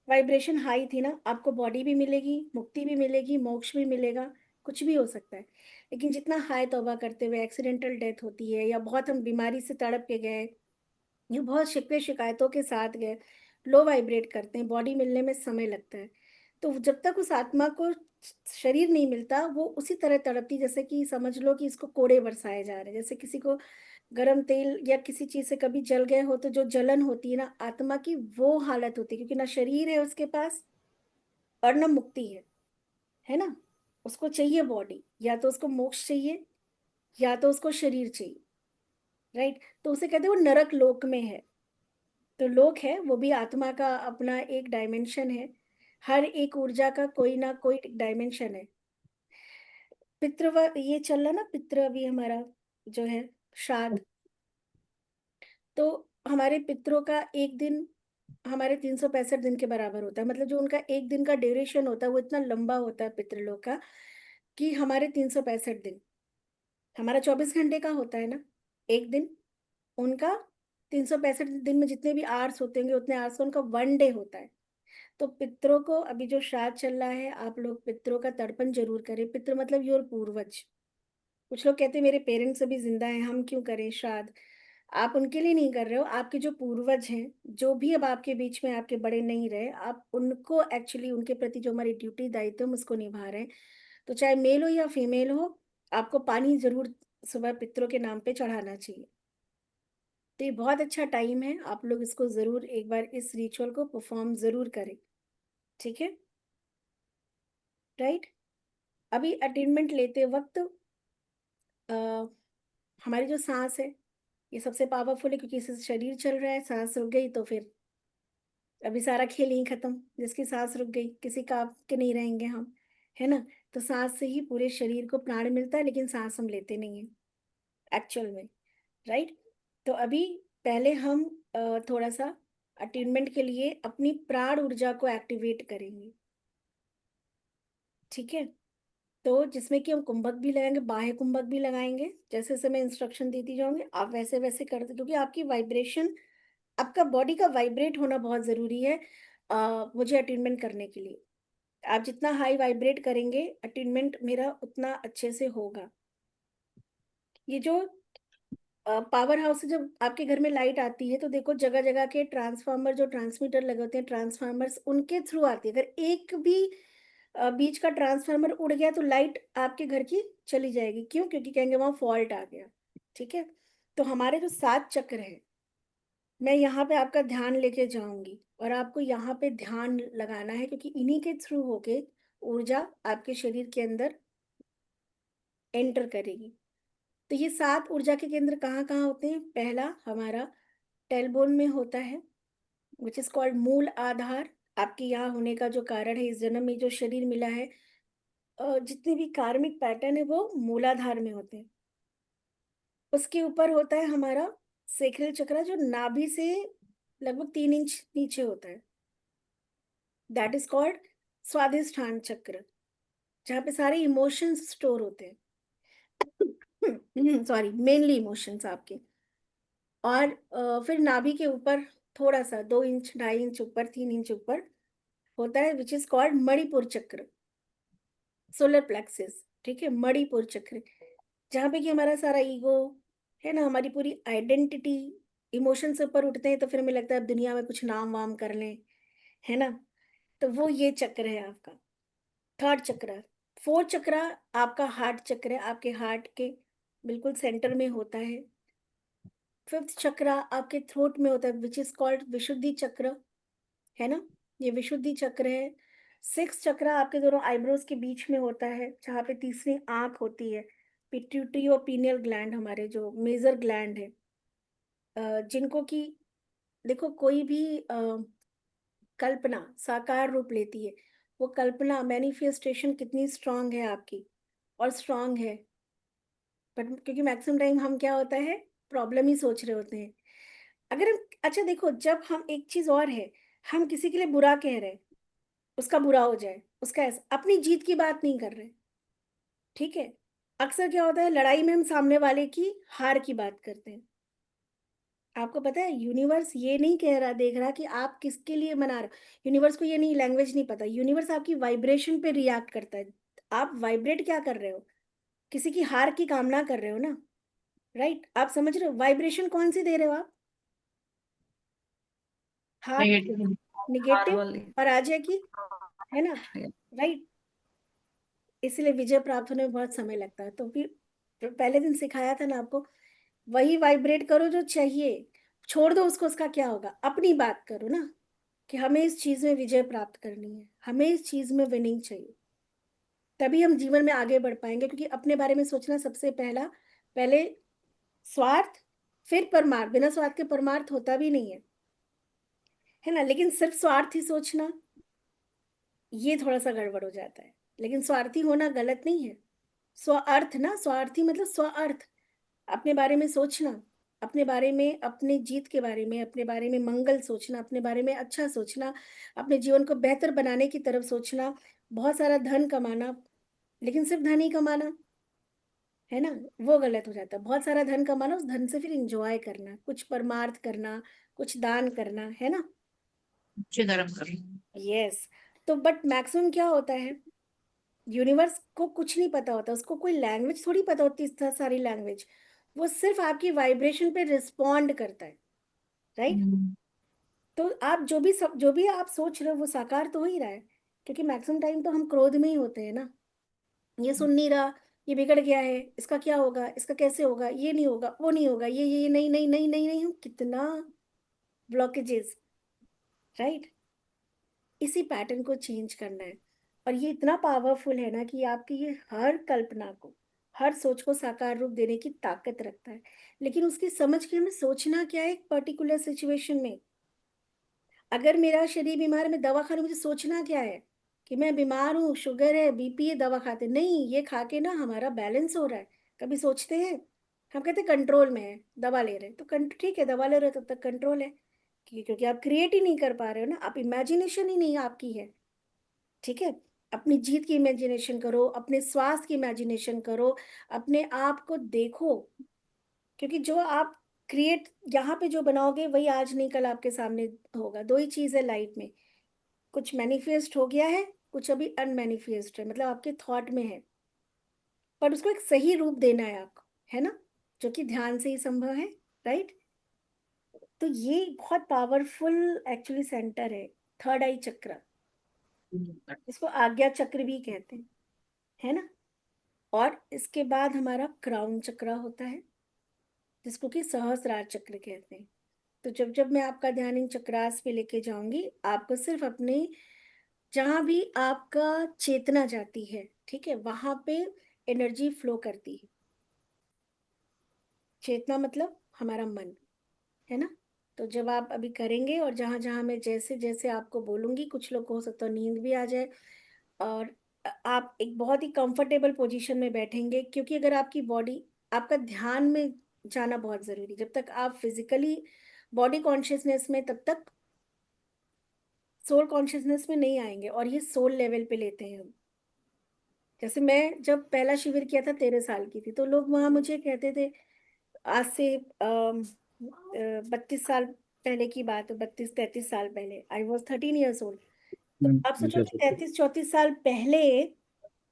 वाइब्रेशन हाई थी ना, आपको बॉडी भी मिलेगी, मुक्ति भी मिलेगी, मोक्ष भी मिलेगा, कुछ भी हो सकता है। लेकिन जितना हाई तौबा करते हुए एक्सीडेंटल डेथ होती है, या बहुत हम बीमारी से तड़प के गए, या बहुत शिकवे शिकायतों के साथ गए, लो वाइब्रेट करते हैं, बॉडी मिलने में समय लगता है। तो जब तक उस आत्मा को शरीर नहीं मिलता, वो उसी तरह तड़पती, जैसे कि समझ लो कि इसको कोड़े बरसाए जा रहे हैं। जैसे किसी को गरम तेल या किसी चीज से कभी जल गए हो तो जो जलन होती है ना आत्मा की, वो हालत होती है, क्योंकि ना शरीर है उसके पास और ना मुक्ति है ना। उसको चाहिए बॉडी, या तो उसको मोक्ष चाहिए या तो उसको शरीर चाहिए, राइट? तो उसे कहते हैं वो नरक लोक में है। तो लोक है वो भी आत्मा का अपना एक डायमेंशन है। हर एक ऊर्जा का कोई ना कोई डायमेंशन है। पितृ ये चल रहा ना, पितृ अभी हमारा जो है श्राद्ध, तो हमारे पितरों का एक दिन हमारे 365 दिन के बराबर होता है। मतलब जो उनका एक दिन का ड्यूरेशन होता है वो इतना लंबा होता है पितृलोक का, कि हमारे 365 दिन, हमारा 24 घंटे का होता है ना एक दिन, उनका 365 दिन में जितने भी आवर्स होते होंगे उतने आवर्स का उनका 1 डे होता है। तो पितरों को अभी जो श्राद्ध चल रहा है, आप लोग पितरों का तर्पण जरूर करें। पितृ मतलब योर पूर्वज। कुछ लोग कहते हैं मेरे पेरेंट्स अभी जिंदा हैं, हम क्यों करें श्राद्ध? आप उनके लिए नहीं कर रहे हो, आपके जो पूर्वज हैं, जो भी अब आपके बीच में आपके बड़े नहीं रहे, आप उनको एक्चुअली उनके प्रति जो हमारी ड्यूटी दायित्व हम उसको निभा रहे हैं। तो चाहे मेल हो या फीमेल हो, आपको पानी जरूर सुबह पितरों के नाम पे चढ़ाना चाहिए। तो ये बहुत अच्छा टाइम है, आप लोग इसको जरूर एक बार इस रिचुअल को परफॉर्म जरूर करें, ठीक है, राइट? अभी अटेनमेंट लेते वक्त हमारी जो सांस है ये सबसे पावरफुल है, क्योंकि इससे शरीर चल रहा है। सांस रुक गई तो फिर अभी सारा खेल ही खत्म। जिसकी सांस रुक गई, किसी काम के नहीं रहेंगे हम, है ना? तो सांस से ही पूरे शरीर को प्राण मिलता है, लेकिन सांस हम लेते नहीं है एक्चुअल में, राइट? तो अभी पहले हम थोड़ा सा अटेनमेंट के लिए अपनी प्राण ऊर्जा को एक्टिवेट करेंगे, ठीक है? तो जिसमें कि हम कुंभक भी लगाएंगे, बाह्य कुंभक भी लगाएंगे। जैसे जैसे मैं इंस्ट्रक्शन देती जाऊंगी आप वैसे वैसे करते, क्योंकि आपकी वाइब्रेशन, आपका बॉडी का वाइब्रेट होना बहुत जरूरी है मुझे अटेनमेंट करने के लिए। आप जितना हाई वाइब्रेट करेंगे अटेनमेंट मेरा उतना अच्छे से होगा। ये जो पावर हाउस से जब आपके घर में लाइट आती है तो देखो जगह जगह के ट्रांसफार्मर, जो ट्रांसमीटर लगे होते हैं ट्रांसफार्मर्स, उनके थ्रू आती है। अगर एक भी बीच का ट्रांसफार्मर उड़ गया तो लाइट आपके घर की चली जाएगी। क्यों? क्योंकि कहेंगे वहां फॉल्ट आ गया, ठीक है? तो हमारे जो 7 चक्र है, मैं यहाँ पे आपका ध्यान लेके जाऊंगी और आपको यहाँ पे ध्यान लगाना है, क्योंकि इन्हीं के थ्रू होके ऊर्जा आपके शरीर के अंदर एंटर करेगी। तो ये 7 ऊर्जा के केंद्र कहाँ कहाँ होते हैं? पहला हमारा टेलबोन में होता है, विच इज कॉल्ड मूल आधार। आपके यहाँ होने का जो कारण है, इस जन्म में जो शरीर मिला है, जितने भी कार्मिक पैटर्न है वो मूलाधार में होते हैं। उसके ऊपर होता है हमारा सेक्रल चक्र, जो नाभि से लगभग 3 इंच नीचे होता है। दैट इज कॉल्ड स्वादिष्ठान चक्र, जहाँ पे सारे इमोशंस स्टोर होते हैं। सॉरी, मेनली इमोशंस आपके। और फिर नाभि के ऊपर थोड़ा सा 2 इंच 2.5 इंच ऊपर, 3 इंच ऊपर होता है, विच इज कॉल्ड मणिपुर चक्र, सोलर प्लेक्सिस, ठीक है? मणिपुर चक्र, जहाँ पे कि हमारा सारा ईगो है ना, हमारी पूरी आइडेंटिटी, इमोशन से ऊपर उठते हैं तो फिर हमें लगता है अब दुनिया में कुछ नाम वाम कर लें, है ना? तो वो ये चक्र है आपका। थर्ड चक्र, फोर्थ चक्र आपका हार्ट चक्र है, आपके हार्ट के बिल्कुल सेंटर में होता है। फिफ्थ चक्र आपके थ्रोट में होता है, विच इज कॉल्ड विशुद्धि चक्र, है ना? ये विशुद्धि चक्र है। सिक्स चक्र आपके दोनों आईब्रोज के बीच में होता है, जहाँ पे तीसरी आंख होती है। पिट्यूटरी और पीनियल ग्लैंड हमारे जो मेजर ग्लैंड है, जिनको कि देखो कोई भी कल्पना साकार रूप लेती है। वो कल्पना मैनिफेस्टेशन कितनी स्ट्रांग है आपकी, और स्ट्रांग है, बट क्योंकि मैक्सिमम टाइम हम क्या होता है प्रॉब्लम ही सोच रहे होते हैं। अगर हम अच्छा देखो, जब हम एक चीज और है, हम किसी के लिए बुरा कह रहे हैं, उसका बुरा हो जाए, उसका ऐसा, अपनी जीत की बात नहीं कर रहे, ठीक है। अक्सर क्या होता है, लड़ाई में हम सामने वाले की हार की बात करते हैं। आपको पता है यूनिवर्स ये नहीं कह रहा, देख रहा कि आप किसके लिए मना रहे हो। यूनिवर्स को ये नहीं, लैंग्वेज नहीं पता। यूनिवर्स आपकी वाइब्रेशन पे रिएक्ट करता है। आप वाइब्रेट क्या कर रहे हो, किसी की हार की कामना कर रहे हो ना, राइट। आप समझ रहे हो वाइब्रेशन कौन सी दे रहे हो आप, हार, नेगेटिव। निगेटिव, वाली। पराजय की, है ना, Yeah. राइट। इसलिए विजय प्राप्त होने में बहुत समय लगता है। तो फिर पहले दिन सिखाया था ना आपको, वही वाइब्रेट करो जो चाहिए, छोड़ दो उसको, उसका क्या होगा, अपनी बात करो ना कि हमें इस चीज में विजय प्राप्त करनी है, हमें इस चीज में विनिंग चाहिए, तभी हम जीवन में आगे बढ़ पाएंगे। क्योंकि अपने बारे में सोचना सबसे पहले स्वार्थ, फिर परमार्थ। बिना स्वार्थ के परमार्थ होता भी नहीं है ना। लेकिन सिर्फ स्वार्थ ही सोचना, ये थोड़ा सा गड़बड़ हो जाता है। लेकिन स्वार्थी होना गलत नहीं है। स्वार्थ ना, स्वार्थी मतलब स्वार्थ, अपने बारे में सोचना, अपने बारे में, अपने जीत के बारे में, अपने बारे में मंगल सोचना, अपने बारे में अच्छा सोचना, अपने जीवन को बेहतर बनाने की तरफ सोचना, बहुत सारा धन कमाना, लेकिन सिर्फ धन ही कमाना, है ना, वो गलत हो जाता है। बहुत सारा धन कमाना, उस धन से फिर इंजॉय करना, कुछ परमार्थ करना, कुछ दान करना, है ना। अच्छे धर्म करो। यस। तो बट मैक्सिमम क्या होता है, यूनिवर्स को कुछ नहीं पता होता, उसको कोई लैंग्वेज थोड़ी पता होती, इतना सारी लैंग्वेज, वो सिर्फ आपकी वाइब्रेशन पे रिस्पॉन्ड करता है, राइट। तो आप जो भी आप सोच रहे हो वो साकार तो हो ही रहा है। क्योंकि मैक्सिमम टाइम तो हम क्रोध में ही होते हैं ना, ये सुन नहीं रहा, ये बिगड़ गया है, इसका क्या होगा, इसका कैसे होगा, ये नहीं होगा, वो नहीं होगा, ये नहीं नहीं नहीं नहीं नहीं, हम कितना ब्लॉकेजेस, राइट। इसी पैटर्न को चेंज करना है। और ये इतना पावरफुल है ना कि आपकी ये हर कल्पना को, हर सोच को साकार रूप देने की ताकत रखता है। लेकिन उसकी समझ के हमें सोचना क्या है, एक पर्टिकुलर सिचुएशन में। अगर मेरा शरीर बीमार है, मैं दवा खा रही हूँ, मुझे सोचना क्या है कि मैं बीमार हूँ, शुगर है, बीपी है, दवा खाते नहीं, ये खा के ना हमारा बैलेंस हो रहा है। कभी सोचते हैं, हम कहते हैं कंट्रोल में है, दवा ले रहे हैं, तो ठीक है, दवा ले रहे हो तब तक कंट्रोल है। क्योंकि आप क्रिएट ही नहीं कर पा रहे हो ना, आप इमेजिनेशन ही नहीं आपकी है, ठीक है। अपनी जीत की इमेजिनेशन करो, अपने स्वास्थ्य की इमेजिनेशन करो, अपने आप को देखो। क्योंकि जो आप क्रिएट यहाँ पे जो बनाओगे वही आज नहीं कल आपके सामने होगा। दो ही चीज है लाइफ में, कुछ मैनिफेस्ट हो गया है, कुछ अभी अनमैनिफेस्ट है, मतलब आपके थॉट में है, पर उसको एक सही रूप देना है आपको, है ना, जो कि ध्यान से ही संभव है, राइट। तो ये बहुत पावरफुल एक्चुअली सेंटर है, थर्ड आई चक्र, इसको आज्ञा चक्र भी कहते हैं, है ना। और इसके बाद हमारा क्राउन चक्र होता है, जिसको कि सहस्रार चक्र कहते हैं। तो जब जब मैं आपका ध्यान इन चक्रास पे लेके जाऊंगी, आपको सिर्फ अपने, जहां भी आपका चेतना जाती है, ठीक है, वहां पे एनर्जी फ्लो करती है। चेतना मतलब हमारा मन, है ना। तो जब आप अभी करेंगे और जहां जहां मैं जैसे जैसे आपको बोलूंगी, कुछ लोग को हो सकता है नींद भी आ जाए, और आप एक बहुत ही कंफर्टेबल पोजीशन में बैठेंगे। क्योंकि अगर आपकी बॉडी, आपका ध्यान में जाना बहुत जरूरी, जब तक आप फिजिकली बॉडी कॉन्शियसनेस में, तब तक सोल कॉन्शियसनेस में नहीं आएंगे। और ये सोल लेवल पे लेते हैं हम। जैसे मैं जब पहला शिविर किया था, 13 साल की थी, तो लोग वहां मुझे कहते थे, आज से 32 साल पहले की बात है, 32-33 साल पहले, आई वॉज 13 years old। तो आप सोचो कि 33-34 साल पहले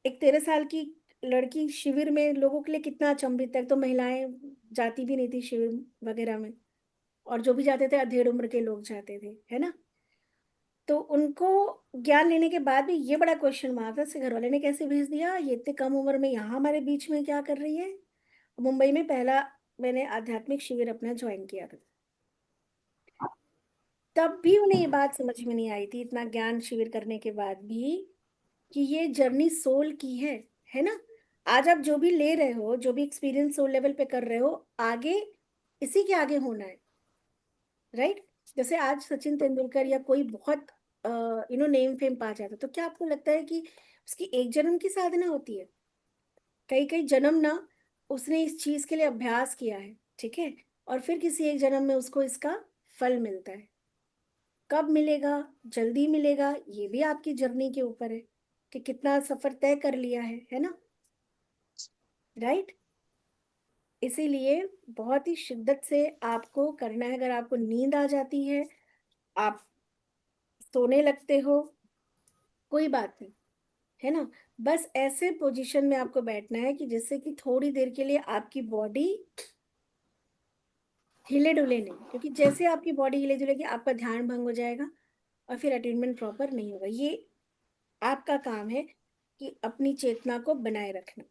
एक 13 साल की लड़की शिविर में, लोगों के लिए कितना अचंभित है। तो महिलाएं जाती भी नहीं थी शिविर वगैरह में, और जो भी जाते थे अधेड़ उम्र के लोग जाते थे, है ना। तो उनको ज्ञान लेने के बाद भी ये बड़ा क्वेश्चन मार्क था, इससे घर वाले ने कैसे भेज दिया, ये इतने कम उम्र में यहाँ हमारे बीच में क्या कर रही है। मुंबई में पहला मैंने आध्यात्मिक शिविर अपना ज्वाइन किया था, तब भी उन्हें ये बात समझ में नहीं आई थी, इतना ज्ञान शिविर करने के बाद भी, कि ये जर्नी सोल की है ना। आज आप जो भी ले रहे हो, जो भी एक्सपीरियंस सोल लेवल पे कर रहे हो, आगे इसी के आगे होना है, राइट। जैसे आज सचिन तेंदुलकर या कोई बहुत नेम फेम पा जाता, तो क्या आपको लगता है कि उसकी एक जन्म की साधना होती है? कई कई जन्म ना उसने इस चीज के लिए अभ्यास किया है, ठीक है। और फिर किसी एक जन्म में उसको इसका फल मिलता है। कब मिलेगा, जल्दी मिलेगा, ये भी आपकी जर्नी के ऊपर है कि कितना सफर तय कर लिया है ना, राइट। इसीलिए बहुत ही शिद्दत से आपको करना है। अगर आपको नींद आ जाती है, आप सोने लगते हो, कोई बात नहीं, है ना। बस ऐसे पोजीशन में आपको बैठना है कि जिससे कि थोड़ी देर के लिए आपकी बॉडी हिले डुले नहीं, क्योंकि जैसे आपकी बॉडी हिले डुलेगी आपका ध्यान भंग हो जाएगा और फिर अटेनमेंट प्रॉपर नहीं होगा। ये आपका काम है कि अपनी चेतना को बनाए रखना,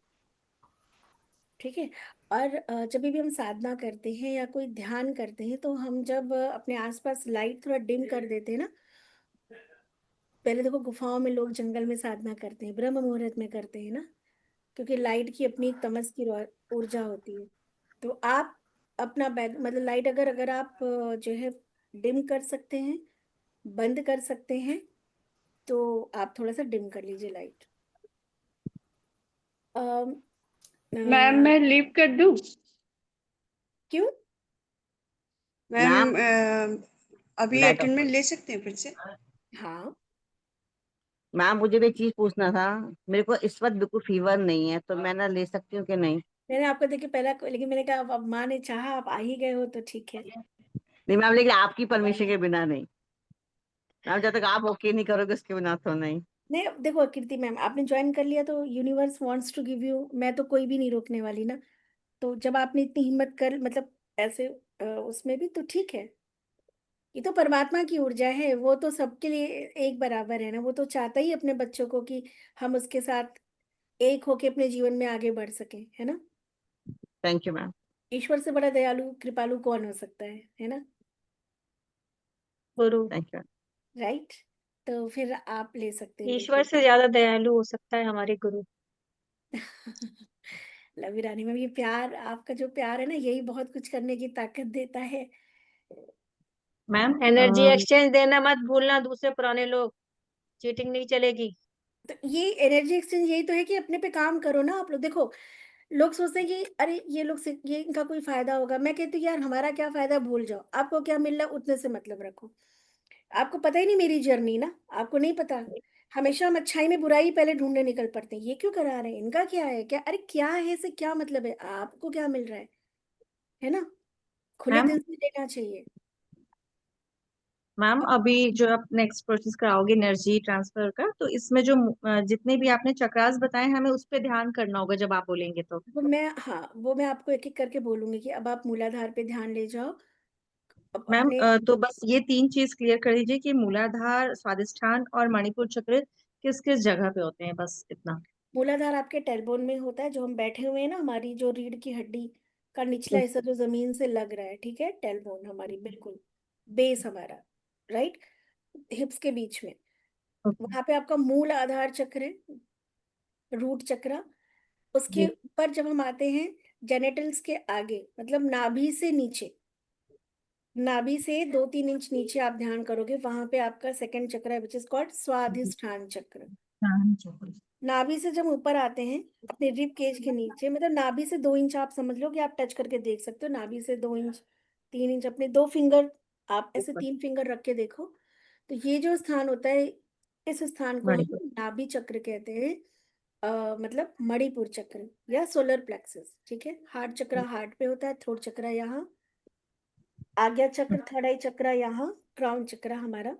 ठीक है। और जब भी हम साधना करते हैं या कोई ध्यान करते हैं, तो हम जब अपने आसपास लाइट थोड़ा डिम कर देते हैं ना, पहले देखो गुफाओं में लोग जंगल में साधना करते हैं, ब्रह्म मुहूर्त में करते हैं ना, क्योंकि लाइट की अपनी एक तमस की ऊर्जा होती है। तो आप अपना बैक मतलब लाइट अगर अगर आप जो है डिम कर सकते हैं, बंद कर सकते हैं, तो आप थोड़ा सा डिम कर लीजिए लाइट। अम, मैम अ, मैं लीव कर दूं? क्यों? मैम मैम अभी लाइट ऑफ अटेंडमेंट कर। ले सकते हैं फिर से? हाँ, मैम मुझे भी एक चीज पूछना था। मेरे को इस वक्त बिल्कुल फीवर नहीं है, तो मैं ना ले सकती हूँ कि नहीं? मैंने आपको देखिए पहला, लेकिन मैंने कहा अब माँ ने चाहा, आप आ ही गए हो तो ठीक है। नहीं मैम, लेकिन आपकी परमिशन के बिना नहीं। मैम जब तक आप ओके नहीं करोगे उसके बिना तो नहीं। नहीं, अब देखो कीर्ति मैम, आपने ज्वाइन कर लिया तो universe wants to give you, मैं तो कोई भी नहीं रोकने वाली ना। तो जब आपने इतनी हिम्मत कर मतलब ऐसे उसमें भी तो ठीक है। ये तो परमात्मा की ऊर्जा है, वो तो सबके लिए एक बराबर है ना। वो तो चाहता ही अपने बच्चों को कि हम उसके साथ एक होके अपने जीवन में आगे बढ़ सके, है ना। Thank you ma'am. ईश्वर से बड़ा दयालु कृपालु कौन हो सकता है ना। गुरु। Thank you. राइट। तो फिर आप ले सकते हैं ईश्वर बिल्कुल। से ज्यादा दयालु हो सकता है हमारे गुरु। लव रानी मैम, ये प्यार, आपका जो प्यार है ना, यही बहुत कुछ करने की ताकत देता है। मैम एनर्जी एक्सचेंज देना मत भूलना, दूसरे पुराने लोग, चीटिंग नहीं चलेगी। तो ये एनर्जी एक्सचेंज यही तो है कि अपने पे काम करो ना आप लोग। देखो, लोग सोचते हैं कि अरे ये लोग से ये इनका कोई फायदा होगा। मैं कहती हूँ यार हमारा क्या फायदा, भूल जाओ। आपको क्या मिल रहा है उतने से मतलब रखो। आपको पता ही नहीं मेरी जर्नी ना, आपको नहीं पता। हमेशा हम अच्छाई में बुराई पहले ढूंढने निकल पड़ते हैं, ये क्यों करा रहे हैं, इनका क्या है, क्या अरे क्या है, इससे क्या मतलब है, आपको क्या मिल रहा है ना। खुले मैम दिल से लेना चाहिए। मैम अभी जो आप नेक्स्ट प्रोसेस कराओगे एनर्जी ट्रांसफर का, तो इसमें जो जितने भी आपने चक्रास बताए हमें उस पर ध्यान करना होगा जब आप बोलेंगे तो। वो मैं, हाँ वो मैं आपको एक एक करके बोलूंगी कि अब आप मूलाधार पे ध्यान ले जाओ। अब मैम अपने तो बस ये तीन चीज क्लियर कर दीजिए कि मूलाधार, स्वादिष्ठान और मणिपुर चक्र किस किस जगह पे होते हैं, बस इतना। मूलाधार आपके टेलबोन में होता है, जो हम बैठे हुए हैं ना, हमारी जो रीढ़ की हड्डी का निचला हिस्सा जो जमीन से लग रहा है, ठीक है, टेलबोन हमारी बिल्कुल बेस हमारा, राइट, हिप्स के बीच में। ओके। वहां पे आपका मूल आधार चक्र है, रूट चक्र। उसके जी। ऊपर जब हम आते हैं, जेनेटल्स के आगे, मतलब नाभि से नीचे, नाभि से 2-3 इंच नीचे आप ध्यान करोगे, वहां पे आपका सेकंड चक्र है, विच इज कॉल्ड स्वाधिष्ठान चक्र। नाभि से जब ऊपर आते हैं, अपने रिब केज के नीचे, मतलब नाभि से 2 इंच आप समझ लो कि आप टच करके देख सकते हो, नाभि से 2 इंच, 3 इंच, अपने 2 फिंगर, आप ऐसे ऊपर 3 फिंगर रख के देखो। तो ये जो स्थान होता है, इस स्थान को हम मणिपुर। नाभि चक्र कहते हैं। मतलब मणिपुर चक्र या सोलर प्लेक्सस, ठीक है। हार्ट चक्र हार्ट पे होता है, थ्रोट चक्र यहाँ, आज्ञा चक्र, थर्ड आई चक्र यहाँ, क्राउन चक्र हमारा,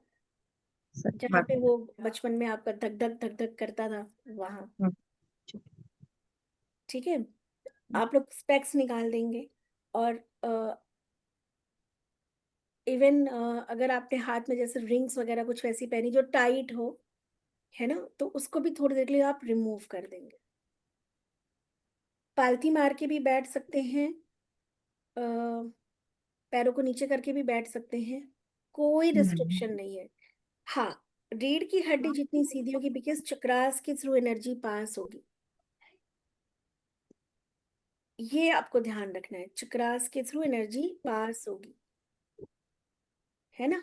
सर जहाँ पे वो बचपन में आपका धक धक करता था, वहां, ठीक है। आप लोग स्पेक्स निकाल देंगे। और इवन अगर आपने हाथ में जैसे रिंग्स वगैरह कुछ वैसी पहनी जो टाइट हो, है ना, तो उसको भी थोड़ी देर के लिए आप रिमूव कर देंगे। पालथी मार के भी बैठ सकते हैं, अ, पैरों को नीचे करके भी बैठ सकते हैं, कोई रिस्ट्रिक्शन नहीं है। हाँ, रीढ़ की हड्डी जितनी सीधी होगी, बिकॉज चक्रास के थ्रू एनर्जी पास होगी, ये आपको ध्यान रखना है, चक्रास के थ्रू एनर्जी पास होगी, है ना।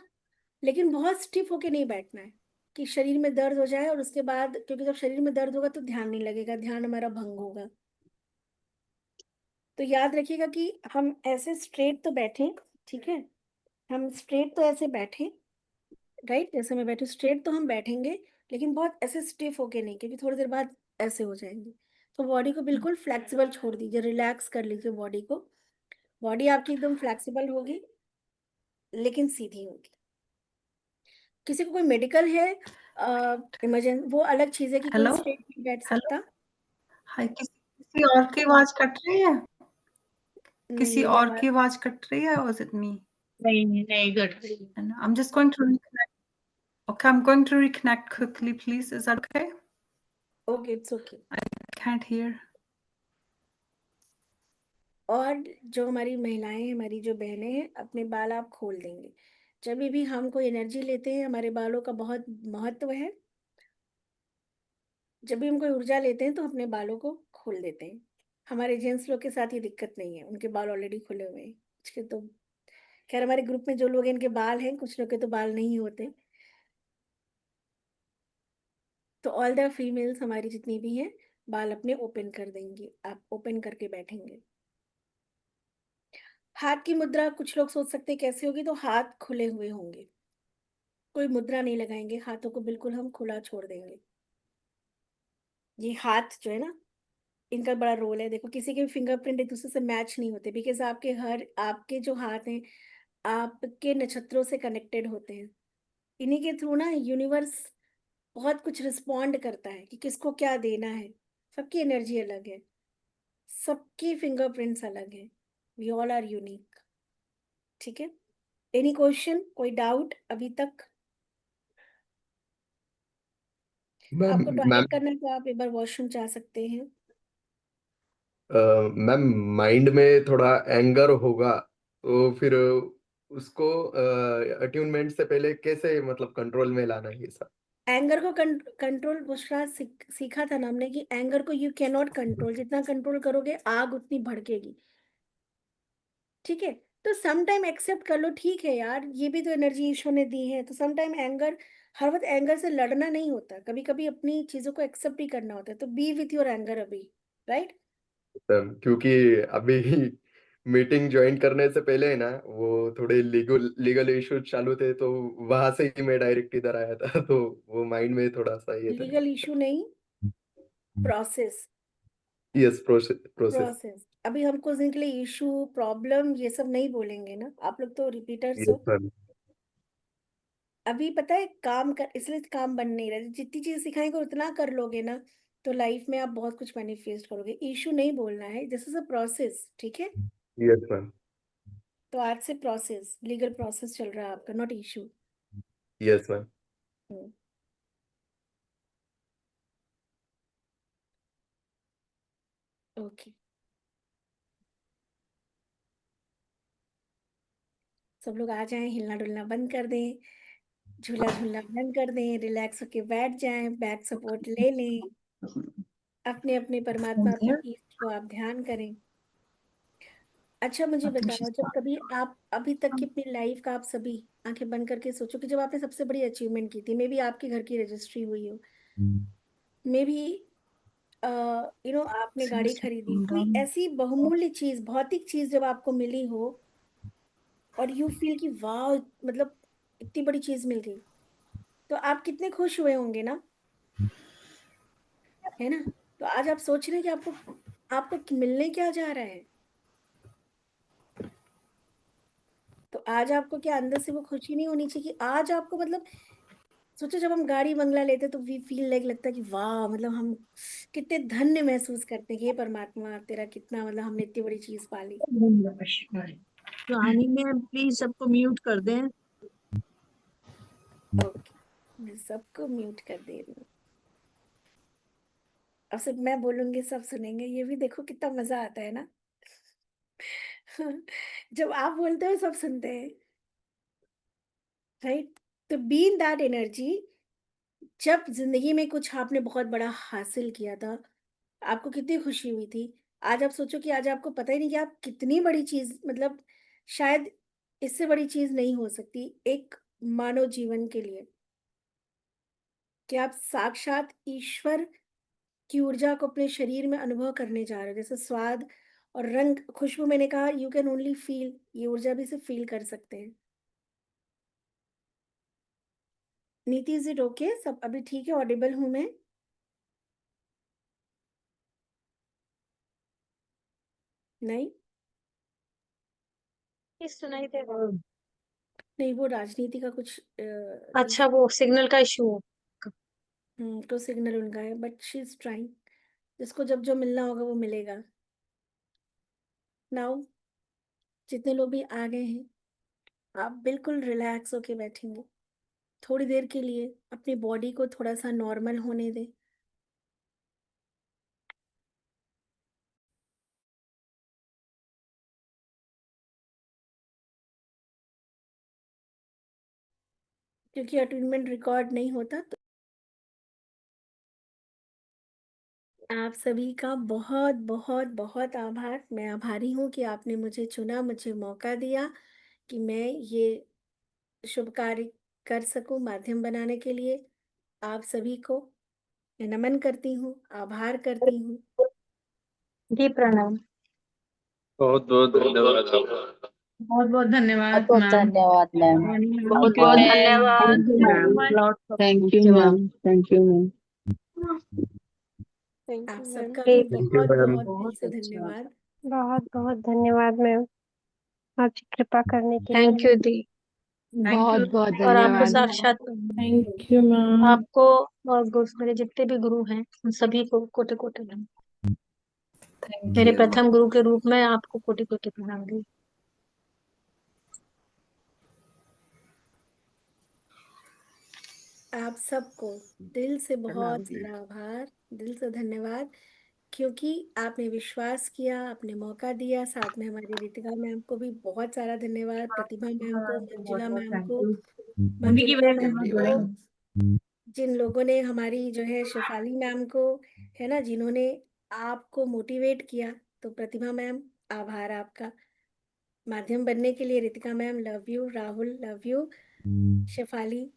लेकिन बहुत स्टिफ होके नहीं बैठना है कि शरीर में दर्द हो जाए और उसके बाद, क्योंकि जब शरीर में दर्द होगा तो ध्यान नहीं लगेगा, ध्यान हमारा भंग होगा। तो याद रखिएगा कि हम ऐसे स्ट्रेट तो बैठे, ठीक है, हम स्ट्रेट तो ऐसे बैठे, राइट, जैसे मैं बैठी स्ट्रेट तो हम बैठेंगे, लेकिन बहुत ऐसे स्टिफ होके नहीं, क्योंकि थोड़ी देर बाद ऐसे हो जाएंगे। तो बॉडी को बिल्कुल फ्लेक्सिबल छोड़ दीजिए, रिलैक्स कर लीजिए बॉडी को। बॉडी आपकी एकदम फ्लेक्सिबल होगी, लेकिन सीधी होगी। किसी को कोई मेडिकल है इमरजेंसी, वो अलग चीज है कि कोई हेलो स्ट्रेट नहीं बैठ हेलो सकता। हाय, किसी और की आवाज कट रही है? नहीं, किसी मेरी और आवाज की आवाज कट रही है, or is it me? नहीं नहीं गट And I'm just going to reconnect. Okay, I'm going to reconnect quickly, please. Is that okay? Okay, it's okay. I can't hear. और जो हमारी महिलाएं हैं, हमारी जो बहनें हैं, अपने बाल आप खोल देंगे। जब भी हम कोई एनर्जी लेते हैं, हमारे बालों का बहुत महत्व है। जब भी हम कोई ऊर्जा लेते हैं तो अपने बालों को खोल देते हैं। हमारे जेंट्स लोग के साथ ये दिक्कत नहीं है, उनके बाल ऑलरेडी खुले हुए हैं। कुछ के तो खैर, हमारे ग्रुप में जो लोग हैं इनके बाल हैं, कुछ लोग के तो बाल नहीं होते। तो ऑल द फीमेल्स हमारी जितनी भी हैं, बाल अपने ओपन कर देंगी, आप ओपन करके बैठेंगे। हाथ की मुद्रा कुछ लोग सोच सकते हैं कैसे होगी, तो हाथ खुले हुए होंगे, कोई मुद्रा नहीं लगाएंगे, हाथों को बिल्कुल हम खुला छोड़ देंगे। ये हाथ जो है ना, इनका बड़ा रोल है। देखो, किसी के फिंगरप्रिंट एक दूसरे से मैच नहीं होते, बिकॉज आपके जो हाथ हैं आपके नक्षत्रों से कनेक्टेड होते हैं। इन्हीं के थ्रू ना यूनिवर्स बहुत कुछ रिस्पॉन्ड करता है कि किसको क्या देना है। सबकी एनर्जी अलग है, सबकी फिंगरप्रिंट्स अलग है। We all are unique. ठीक है, एनी क्वेश्चन, कोई डाउट अभी तक? मैम आपको मैम टॉयलेट करना है तो आप एक बार वॉशरूम जा सकते हैं। मैम माइंड में थोड़ा एंगर होगा तो फिर उसको अट्यूनमेंट से पहले कैसे मतलब कंट्रोल में लाना है ये सब। एंगर को कंट्रोल बुशरा सीखा था ना हमने कि एंगर को यू कैन नॉट कंट्रोल, जितना कंट्रोल करोगे आग उतनी भड़केगी। ठीक है, तो सम टाइम एक्सेप्ट कर लो, ठीक है यार, ये भी तो एनर्जी ईश्वर ने दी है। तो सम टाइम एंगर, हर वक्त एंगर से लड़ना नहीं होता, कभी कभी अपनी चीजों को एक्सेप्ट भी करना होता है। तो बी विथ योर एंगर अभी, राइट। क्योंकि अभी मीटिंग ज्वाइन करने से पहले है ना वो थोड़े लीगल लीगल इश्यूज चालू थे, तो वहां से ही मैं डायरेक्ट इधर आया था तो वो माइंड में थोड़ा सा ये था। लीगल इशू नहीं, process. Yes, process process. Process अभी हमको उस दिन के लिए इशू प्रॉब्लम ये सब नहीं बोलेंगे ना, आप लोग तो रिपीटर्स यस हो। मैम। अभी पता है काम कर, इसलिए काम बन नहीं रहा। जितनी चीज सिखाएंगे उतना कर लोगे ना, तो लाइफ में आप बहुत कुछ मैनिफेस्ट करोगे। इशू नहीं बोलना है, दिस इज अ प्रोसेस, ठीक है। Yes ma'am. तो आज से प्रोसेस, लीगल प्रोसेस चल रहा है आपका, not issue. Yes ma'am. Okay, सब लोग आ जाएं, हिलना डुलना बंद कर दें, झूला झूलना बंद कर दें, रिलैक्स होके बैठ जाएं, बैक सपोर्ट ले लें, अपने अपने परमात्मा, अपने ईश्वर को आप ध्यान करें। अच्छा, मुझे I think बताओ, she's जब कभी आप अभी तक की अपनी लाइफ का आप सभी आंखें बंद करके सोचो कि जब आपने सबसे बड़ी अचीवमेंट की थी, मे बी आपके घर की रजिस्ट्री हुई हो, मे बी आपने seems गाड़ी to खरीदी, come कोई down. ऐसी बहुमूल्य चीज, भौतिक चीज जब आपको मिली हो और यू फील कि वाह, मतलब इतनी बड़ी चीज मिल गई, तो आप कितने खुश हुए होंगे ना, है ना। तो आज आप सोच रहे हैं कि आपको आपको मिलने क्या जा रहा है। तो आज आपको क्या अंदर से वो खुशी नहीं होनी चाहिए कि आज आपको, मतलब सोचो जब हम गाड़ी बंगला लेते तो वी फील लाइक, लगता है कि वाह, मतलब हम कितने धन्य महसूस करते हैं कि हे परमात्मा तेरा कितना, मतलब हमने इतनी बड़ी चीज पाली। रानी में प्लीज सबको म्यूट कर दें। ओके, मैं सबको म्यूट कर दे रही हूँ। अब सिर्फ मैं बोलूंगी, सब सुनेंगे, ये भी देखो कितना मजा आता है ना। जब आप बोलते हो सब सुनते हैं, राइट। तो बी इन दैट एनर्जी। जब जिंदगी में कुछ आपने बहुत बड़ा हासिल किया था, आपको कितनी खुशी हुई थी। आज आप सोचो कि आज आपको पता ही नहीं कि आप कितनी बड़ी चीज, मतलब शायद इससे बड़ी चीज नहीं हो सकती एक मानव जीवन के लिए, कि आप साक्षात ईश्वर की ऊर्जा को अपने शरीर में अनुभव करने जा रहे हो। जैसे स्वाद और रंग खुशबू मैंने कहा यू कैन ओनली फील, ये ऊर्जा भी सिर्फ फील कर सकते हैं। नीति इज इट ओके? सब अभी ठीक है? ऑडिबल हूं मैं? नहीं सुनाई दे रहा है। नहीं, वो राजनीति का कुछ अच्छा, वो सिग्नल का इशू हो। तो सिग्नल उनका है, बट शी इज ट्राइंग। जिसको जब जो मिलना होगा वो मिलेगा। नाउ जितने लोग भी आ गए हैं, आप बिल्कुल रिलैक्स होके बैठेंगे। थोड़ी देर के लिए अपनी बॉडी को थोड़ा सा नॉर्मल होने दें। क्योंकि अटेनमेंट रिकॉर्ड नहीं होता, तो आप सभी का बहुत बहुत बहुत आभार। मैं आभारी हूँ कि आपने मुझे चुना, मुझे मौका दिया कि मैं ये शुभ कार्य कर सकूं, माध्यम बनाने के लिए। आप सभी को मैं नमन करती हूँ, आभार करती हूँ। जी प्रणाम। बहुत बहुत धन्यवाद आपका। बहुत बहुत धन्यवाद बहुत मैम। धन्यवाद मैम। बहुत बहुत धन्यवाद। Thank you ma'am. Thank you ma'am. Thank you ma'am. आप सबका जी, भी थैंक यू बहुत मैम। बहुत दिल बहुत से अच्छा। धन्यवाद। बहुत बहुत धन्यवाद मैम, आपकी कृपा करने के लिए। Thank you the. Thank you. बहुत बहुत और आपको धन्यवाद। साक्षात थैंक यू मैम। आपको और मेरे जितने भी गुरु हैं उन सभी को कोटि कोटि प्रणाम। Thank मेरे you. प्रथम गुरु के रूप में आपको कोटि कोटि प्रणाम दी। आप सबको दिल से प्रणाम बहुत जी। सारा आभार, दिल से धन्यवाद, क्योंकि आपने विश्वास किया, आपने मौका दिया। साथ में हमारी रितिका मैम को भी बहुत सारा धन्यवाद, प्रतिभा मैम को, बहुत मंजुला बहुत मैम थैंक को, यू। उन्हीं की मंजुलिका वजह से मैम हम को, जुड़े हैं। जिन लोगों ने हमारी जो है शेफाली मैम को, है ना, जिन्होंने आपको मोटिवेट किया। तो प्रतिभा मैम, आभार आपका। माध्यम बनने के लिए Ritika ma'am, love you. Rahul, love you. Shefali,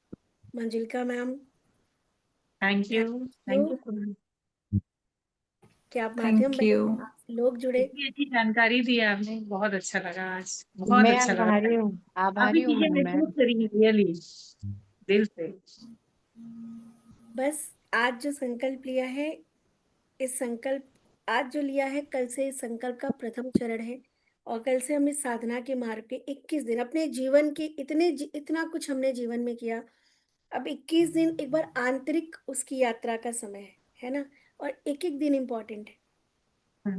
Manjulika ma'am, thank you. You thank you. कि आप माध्यम Thank बने, you. आपसे लोग जुड़े। इतनी अच्छी जानकारी दी है आपने, बहुत अच्छा लगा आज, बहुत मैं अच्छा लगा। आभारी हूँ, काफी आभारी हूँ चीजें मैम। महसूस करी रियली, दिल से। बस आज जो संकल्प लिया है, इस संकल्प आज जो लिया है, कल से इस संकल्प का प्रथम चरण है। और कल से हम इस साधना के मार्ग पे 21 दिन, अपने जीवन के इतना कुछ हमने जीवन में किया। अब 21 दिन एक बार आंतरिक उसकी यात्रा का समय है ना। और एक एक दिन इम्पोर्टेंट है।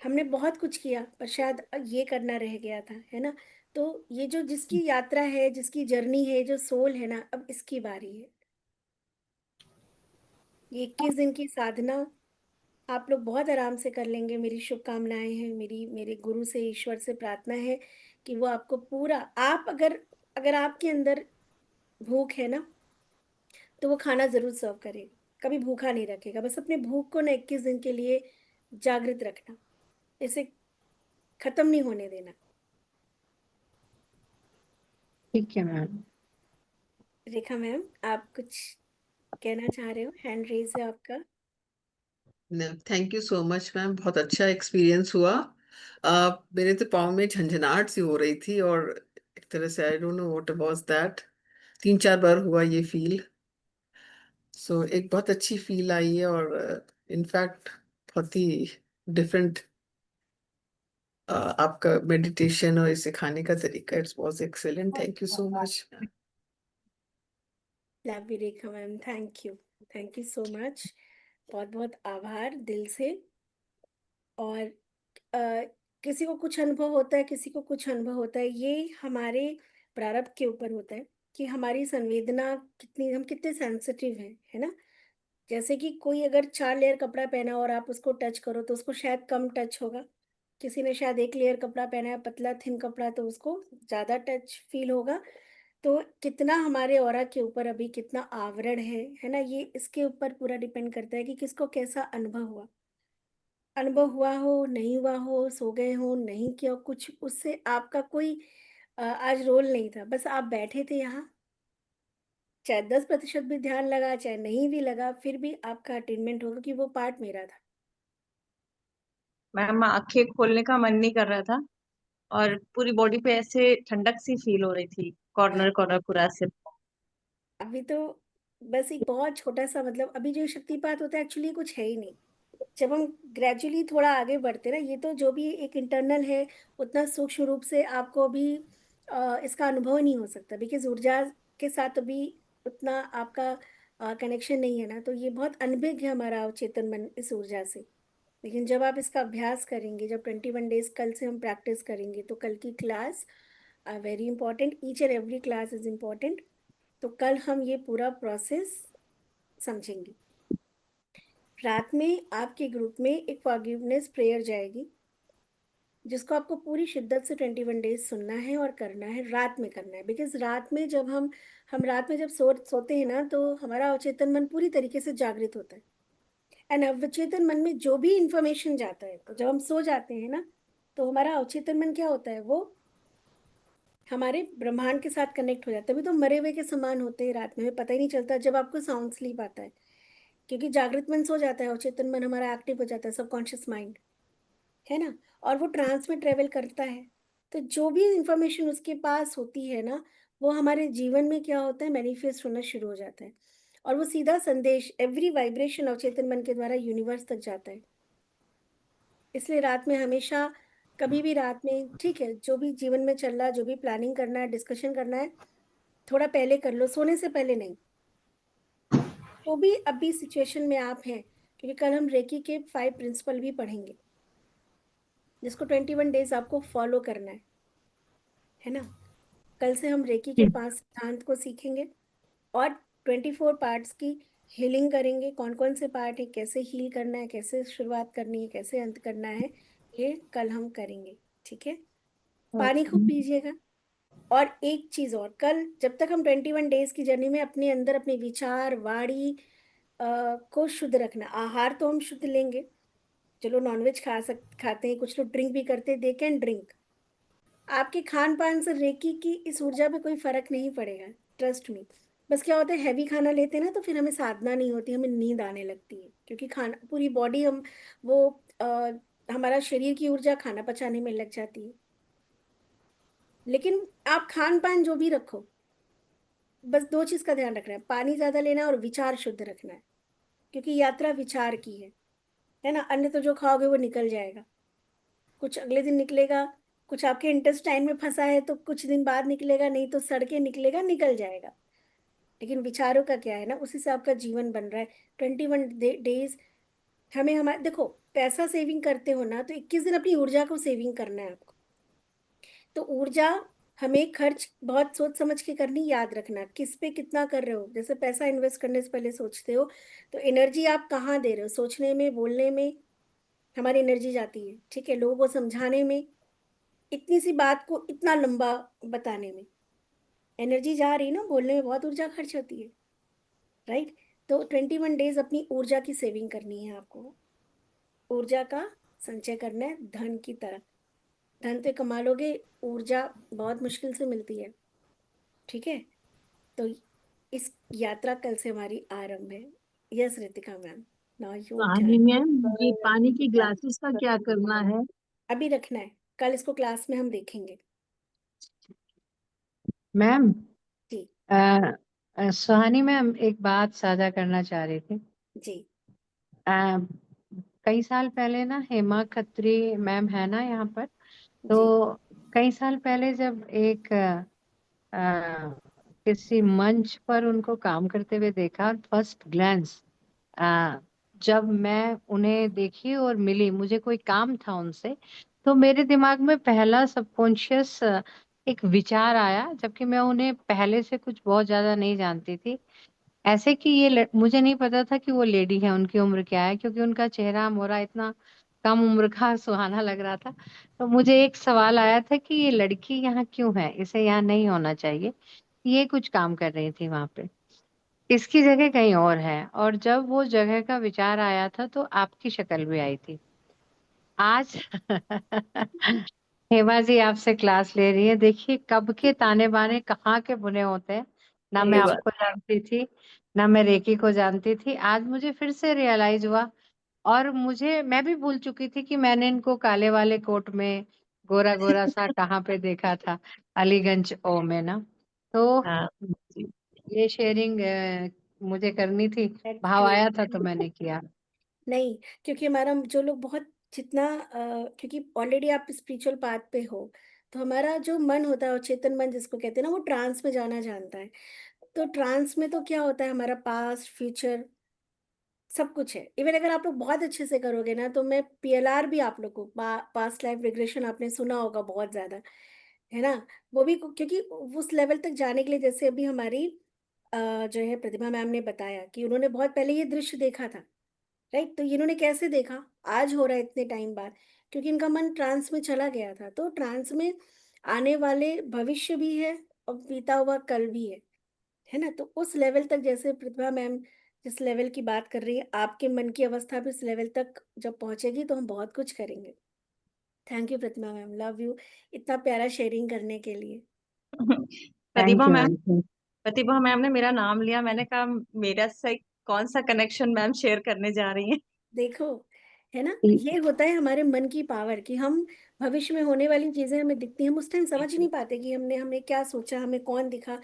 हमने बहुत कुछ किया, पर शायद ये करना रह गया था, है ना। तो ये जो जिसकी यात्रा है, जिसकी जर्नी है, जो सोल है ना, अब इसकी बारी है। ये 21 दिन की साधना आप लोग बहुत आराम से कर लेंगे। मेरी शुभकामनाएं हैं, मेरे गुरु से, ईश्वर से प्रार्थना है कि वो आपको पूरा, आप अगर अगर आपके अंदर भूख है ना, तो वो खाना जरूर सर्व करेगा। कभी भूखा नहीं रखेगा। बस अपने भूख को ना 21 दिन के लिए जागृत रखना, इसे खत्म नहीं होने देना। ठीक है मैम। रेखा मैम, आप कुछ कहना चाह रहे हो? हैंड रेज है आपका। Thank you so much ma'am, बहुत अच्छा एक्सपीरियंस हुआ। मेरे तो पाँव में झंझनाहट सी हो रही थी, और एक तरह से I don't know what was that, 3-4 बार हुआ ये फील। सो एक बहुत अच्छी फील आई है, और इनफैक्ट बहुत ही डिफरेंट आपका मेडिटेशन और इसे खाने का तरीका, it's was excellent. Thank you so much. Love you Rekha ma'am, thank you so much. बहुत बहुत आभार दिल से। और किसी को कुछ अनुभव होता है, किसी को कुछ अनुभव होता है। ये हमारे प्रारब्ध के ऊपर होता है कि हमारी संवेदना कितनी, हम कितने सेंसिटिव हैं, है ना। जैसे कि कोई अगर 4 लेयर कपड़ा पहना और आप उसको टच करो तो उसको शायद कम टच होगा। किसी ने शायद 1 लेयर कपड़ा पहना है, पतला थिन कपड़ा, तो उसको ज्यादा टच फील होगा। तो कितना हमारे ऑरा के ऊपर अभी कितना आवरण है ना, ये इसके ऊपर पूरा डिपेंड करता है कि किसको कैसा अनुभव हुआ। अनुभव हुआ हो, नहीं हुआ हो, सो गए हो, नहीं किया कुछ, उससे आपका कोई आज रोल नहीं था। बस आप बैठे थे यहाँ, चाहे 10% भी ध्यान लगा, चाहे नहीं भी लगा, फिर भी आपका अटेनमेंट होगा कि वो पार्ट मेरा था। मैम आंखें खोलने का मन नहीं कर रहा था और पूरी बॉडी पे ऐसे ठंडक सी फील हो रही थी, कॉर्नर कॉर्नर पूरा सिर। अभी तो बस एक बहुत छोटा सा, मतलब अभी जो शक्तिपात होता है एक्चुअली कुछ है ही नहीं। जब हम ग्रेजुअली थोड़ा आगे बढ़ते ना, ये तो जो भी एक इंटरनल है उतना सूक्ष्म रूप से आपको अभी इसका अनुभव नहीं हो सकता, बिकॉज ऊर्जा के साथ अभी उतना आपका कनेक्शन नहीं है ना, तो ये बहुत अनभिज्ञ है हमारा चेतन मन इस ऊर्जा से। लेकिन जब आप इसका अभ्यास करेंगे, जब 21 डेज कल से हम प्रैक्टिस करेंगे, तो कल की class very important, each and every class is important. तो कल हम ये पूरा प्रोसेस समझेंगे। रात में आपके ग्रुप में एक फॉरगिवनेस प्रेयर जाएगी, जिसको आपको पूरी शिद्दत से 21 डेज सुनना है और करना है, रात में करना है। बिकॉज रात में जब हम रात में जब सोते हैं ना, तो हमारा अवचेतन मन पूरी तरीके से जागृत होता है। एंड अवचेतन मन में जो भी इंफॉर्मेशन जाता है, तो जब हम सो जाते हैं ना, तो हमारा अवचेतन मन क्या होता है, वो हमारे ब्रह्मांड के साथ कनेक्ट हो जाता है। तभी तो मरे हुए के समान होते हैं रात में, हमें पता ही नहीं चलता जब आपको साउंड स्लीप आता है, क्योंकि जागृत मन सो जाता है, अवचेतन मन हमारा एक्टिव हो जाता है, सबकॉन्शियस माइंड, है ना, और वो ट्रांस में ट्रेवल करता है। तो जो भी इंफॉर्मेशन उसके पास होती है ना, वो हमारे जीवन में क्या होता है, मैनिफेस्ट होना शुरू हो जाता है। और वो सीधा संदेश, एवरी वाइब्रेशन अवचेतन मन के द्वारा यूनिवर्स तक जाता है। इसलिए रात में हमेशा, कभी भी रात में, ठीक है, जो भी जीवन में चल रहा है, जो भी प्लानिंग करना है, डिस्कशन करना है, थोड़ा पहले कर लो, सोने से पहले नहीं। तो भी अभी सिचुएशन में आप हैं, क्योंकि कल हम रेकी के 5 प्रिंसिपल भी पढ़ेंगे, जिसको 21 डेज आपको फॉलो करना है ना। कल से हम रेकी के 5 सिद्धांत को सीखेंगे और 24 पार्ट्स की हीलिंग करेंगे। कौन कौन से पार्ट है, कैसे हील करना है, कैसे शुरुआत करनी है, कैसे अंत करना है, ये कल हम करेंगे, ठीक है। पानी खूब पीजिएगा। और एक चीज और, कल जब तक हम 21 डेज की जर्नी में अपने अंदर अपने विचार वाणी को शुद्ध रखना। आहार तो हम शुद्ध लेंगे, चलो नॉनवेज खाते हैं, कुछ लोग ड्रिंक भी करते हैं, दे कैन ड्रिंक। आपके खान पान से रेकी की इस ऊर्जा पे कोई फर्क नहीं पड़ेगा, ट्रस्ट मी। बस क्या होता है, हैवी खाना लेते हैं ना, तो फिर हमें साधना नहीं होती, हमें नींद आने लगती है, क्योंकि खाना, पूरी बॉडी हम वो हमारा शरीर की ऊर्जा खाना पचाने में लग जाती है। लेकिन आप खान पान जो भी रखो, बस 2 चीज का ध्यान रखना है, पानी ज्यादा लेना है और विचार शुद्ध रखना है, क्योंकि यात्रा विचार की है ना। अन्य तो जो खाओगे वो निकल जाएगा, कुछ अगले दिन निकलेगा, कुछ आपके इंटेस्टाइन में फंसा है तो कुछ दिन बाद निकलेगा, नहीं तो सड़ के निकलेगा, निकल जाएगा। लेकिन विचारों का क्या है ना, उसी से आपका जीवन बन रहा है। 21 डेज हमें, हमारे देखो, पैसा सेविंग करते हो ना, तो 21 दिन अपनी ऊर्जा को सेविंग करना है आपको। तो ऊर्जा हमें खर्च बहुत सोच समझ के करनी, याद रखना किस पे कितना कर रहे हो। जैसे पैसा इन्वेस्ट करने से पहले सोचते हो, तो एनर्जी आप कहाँ दे रहे हो, सोचने में, बोलने में हमारी एनर्जी जाती है, ठीक है, लोगों को समझाने में, इतनी सी बात को इतना लंबा बताने में एनर्जी जा रही है ना, बोलने में बहुत ऊर्जा खर्च होती है, राइट। तो 21 डेज अपनी ऊर्जा की सेविंग करनी है आपको, ऊर्जा का संचय करना है, धन की तरह। धन तो कमा लोगे, ऊर्जा बहुत मुश्किल से मिलती है, ठीक है। तो इस यात्रा कल से हमारी आरंभ है। Yes Ritika ma'am, now your कहानी टर्न। मैम, ये पानी की ग्लासेस का क्या करना है? अभी रखना है, कल इसको क्लास में हम देखेंगे। मैम, जी सुहानी मैम एक बात साझा करना चाह रही थी। जी अ, कई साल पहले ना, हेमा खत्री मैम है ना यहाँ पर, जी तो कई साल पहले जब एक किसी मंच पर उनको काम करते हुए देखा, फर्स्ट ग्लैंस जब मैं उन्हें देखी और मिली, मुझे कोई काम था उनसे, तो मेरे दिमाग में पहला सबकॉन्शियस एक विचार आया, जबकि मैं उन्हें पहले से कुछ बहुत ज्यादा नहीं जानती थी। ऐसे कि मुझे नहीं पता था कि वो लेडी है, उनकी उम्र क्या है, क्योंकि उनका चेहरा मोरा इतना कम उम्र का सुहाना लग रहा था। तो मुझे एक सवाल आया था कि ये लड़की यहाँ क्यों है, इसे यहाँ नहीं होना चाहिए। ये कुछ काम कर रही थी वहां पे, इसकी जगह कहीं और है। और जब वो जगह का विचार आया था, तो आपकी शक्ल भी आई थी। आज हेमा जी आपसे क्लास ले रही है, देखिए कब के ताने बाने कहाँ के बुने होते हैं। ना मैं सही बात। आपको जानती थी, ना मैं रेकी को जानती थी। आज मुझे फिर से रियलाइज हुआ और मैं भी भूल चुकी थी कि मैंने इनको काले वाले कोट में गोरा गोरा सा कहाँ पे देखा था, अलीगंज ओ में ना। तो हाँ जी। ये शेयरिंग मुझे करनी थी, That's भाव आया great. था तो मैंने किया। नहीं, क्योंकि हमारा जो लोग बहुत जितना क्योंकि ऑलरेडी आप स्पिरिचुअल पाथ पे हो, तो हमारा जो मन होता है और चेतन मन जिसको कहते हैं ना, वो ट्रांस में जाना जानता है। तो ट्रांस में तो क्या होता है, हमारा पास्ट फ्यूचर सब कुछ है। इवन अगर आप लोग बहुत अच्छे से करोगे ना, तो मैं पीएलआर भी आप लोग को पास्ट लाइफ रिग्रेशन आपने सुना होगा बहुत ज्यादा, है ना। वो भी क्योंकि उस लेवल तक जाने के लिए, जैसे अभी हमारी जो है प्रतिभा मैम ने बताया कि उन्होंने बहुत पहले ये दृश्य देखा था, राइट। तो इन्होंने कैसे देखा, आज हो रहा है इतने टाइम बाद, क्योंकि इनका मन ट्रांस में चला गया था। तो ट्रांस में आने वाले भविष्य भी है और बीता हुआ कल भी है ना। तो उस लेवल तक, जैसे प्रतिभा मैम जिस लेवल की बात कर रही है, आपके मन की अवस्था भी उस लेवल तक जब पहुंचेगी तो हम बहुत कुछ करेंगे। Thank you Pratibha ma'am, love you इतना प्यारा शेयरिंग करने के लिए। Pratibha you ma'am, ma'am. Pratibha ma'am ने मेरा नाम लिया, मैंने कहा मेरा से कौन सा कनेक्शन मैम शेयर करने जा रही हैं। देखो, है ना, ये होता है हमारे मन की पावर कि हम भविष्य में होने वाली चीजें हमें दिखती हैं, हम उस टाइम समझ नहीं पाते कि हमने हमें क्या सोचा, हमें कौन दिखा।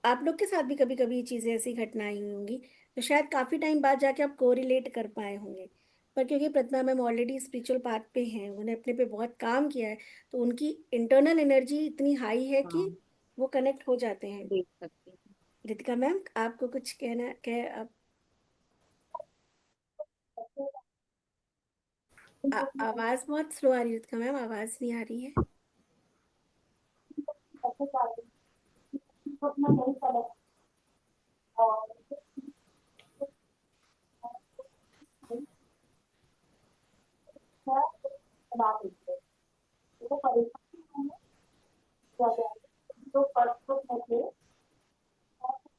आप लोग के साथ भी कभी कभी ये चीजें ऐसी घटनाएं हुई होंगी, तो शायद काफी टाइम बाद जाके आप कोरिलेट कर पाए होंगे। पर क्योंकि प्रतिभा मैम ऑलरेडी स्पिरिचुअल पाथ पे हैं, उन्हें अपने पे बहुत काम किया है, तो उनकी इंटरनल एनर्जी इतनी हाई है कि हाँ, वो कनेक्ट हो जाते हैं। देख सकती हैं। रितिका मैम, आपको कुछ कहना आप आवाज बहुत स्लो आ रही है रितिका मैम, आवाज नहीं आ रही है।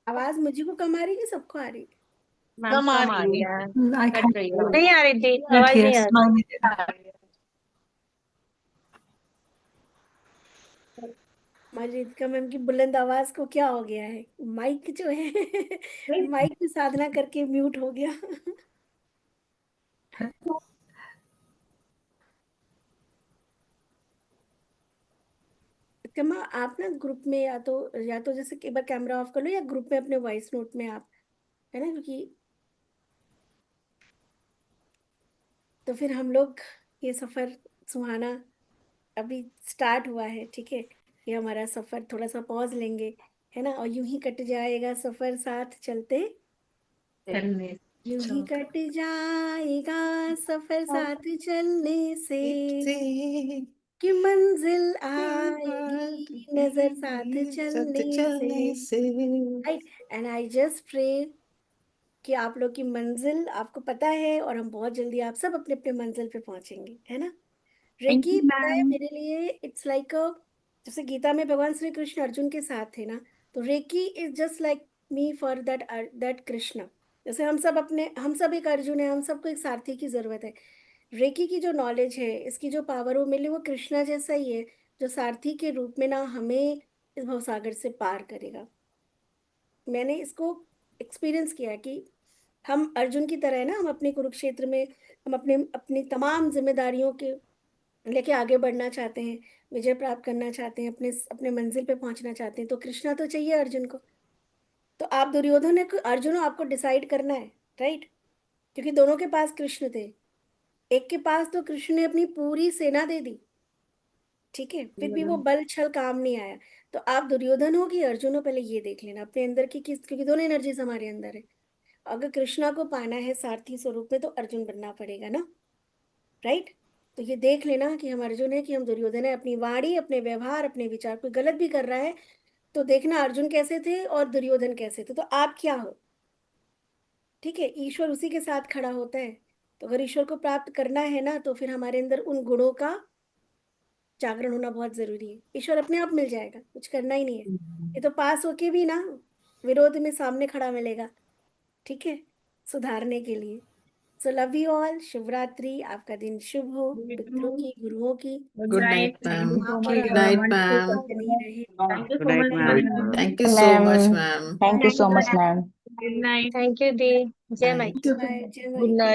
आवाज मुझे को कम आ रही है कि सबको आ रही है? मैम कम आ रही है, I कट can't रही है। नहीं आ रही थी, hear it आवाज here. नहीं आ Smiley रही। did. हमारी रितिका मैम की बुलंद आवाज को क्या हो गया है, माइक जो है माइक की साधना करके म्यूट हो गया। कमा आप ना ग्रुप में या तो जैसे एक बार कैमरा ऑफ कर लो, या ग्रुप में अपने वॉइस नोट में आप, है ना, क्योंकि तो फिर हम लोग ये सफर सुहाना अभी स्टार्ट हुआ है, ठीक है। ये हमारा सफर थोड़ा सा पॉज लेंगे, है ना, और यूं ही कट जाएगा सफर साथ चलते, चलने यूं ही चलते कट जाएगा सफर साथ चलने से, कि मंजिल आएगी नजर साथ चलने से, right. And I just pray कि आप लोग की मंजिल आपको पता है, और हम बहुत जल्दी आप सब अपने अपने मंजिल पे पहुंचेंगे, है ना। थैंक रेकी यू पता है मैम। मेरे लिए इट्स लाइक जैसे गीता में भगवान श्री कृष्ण अर्जुन के साथ थे ना, तो reiki is just like me for that Krishna. जैसे हम सब एक अर्जुन है, हम सबको एक सारथी की जरूरत है। रेकी की जो नॉलेज है, इसकी जो पावर वो मिली, वो कृष्णा जैसा ही है, जो सारथी के रूप में ना हमें इस भवसागर से पार करेगा। मैंने इसको एक्सपीरियंस किया कि हम अर्जुन की तरह है ना, हम अपने कुरुक्षेत्र में हम अपने अपनी तमाम जिम्मेदारियों के लेके आगे बढ़ना चाहते हैं, विजय प्राप्त करना चाहते हैं, अपने अपने मंजिल पे पहुंचना चाहते हैं, तो कृष्णा तो चाहिए अर्जुन को। तो आप दुर्योधन है अर्जुन आपको डिसाइड करना है, राइट। क्योंकि दोनों के पास कृष्ण थे, एक के पास तो कृष्ण ने अपनी पूरी सेना दे दी, ठीक है, फिर भी वो बल छल काम नहीं आया। तो आप दुर्योधन हो कि अर्जुन हो, पहले ये देख लेना अपने अंदर की किस, क्योंकि दोनों एनर्जीज हमारे अंदर है। अगर कृष्णा को पाना है सारथी स्वरूप में, तो अर्जुन बनना पड़ेगा ना, राइट। तो ये देख लेना कि हम अर्जुन है कि हम दुर्योधन है। अपनी वाणी, अपने व्यवहार, अपने विचार, कोई गलत भी कर रहा है तो देखना अर्जुन कैसे थे और दुर्योधन कैसे थे, तो आप क्या हो, ठीक है। ईश्वर उसी के साथ खड़ा होता है। तो अगर ईश्वर को प्राप्त करना है ना, तो फिर हमारे अंदर उन गुणों का जागरण होना बहुत जरूरी है। ईश्वर अपने आप मिल जाएगा, कुछ करना ही नहीं है। ये तो पास होके भी ना विरोध में सामने खड़ा मिलेगा, ठीक है, सुधारने के लिए। So love you all, Shivratri, आपका दिन शुभ हो, पितरों की, गुरुओं की, Good night, thank you ma'am. So आपके much Good for night, wonderful ma'am. बनी रहे। Thank you good so night much ma'am. Ma'am. Thank you so much, ma'am. Thank you so Bye. Much ma'am. Good night. Thank you दी। जय Bye. माई। Bye, जय good माई। Night.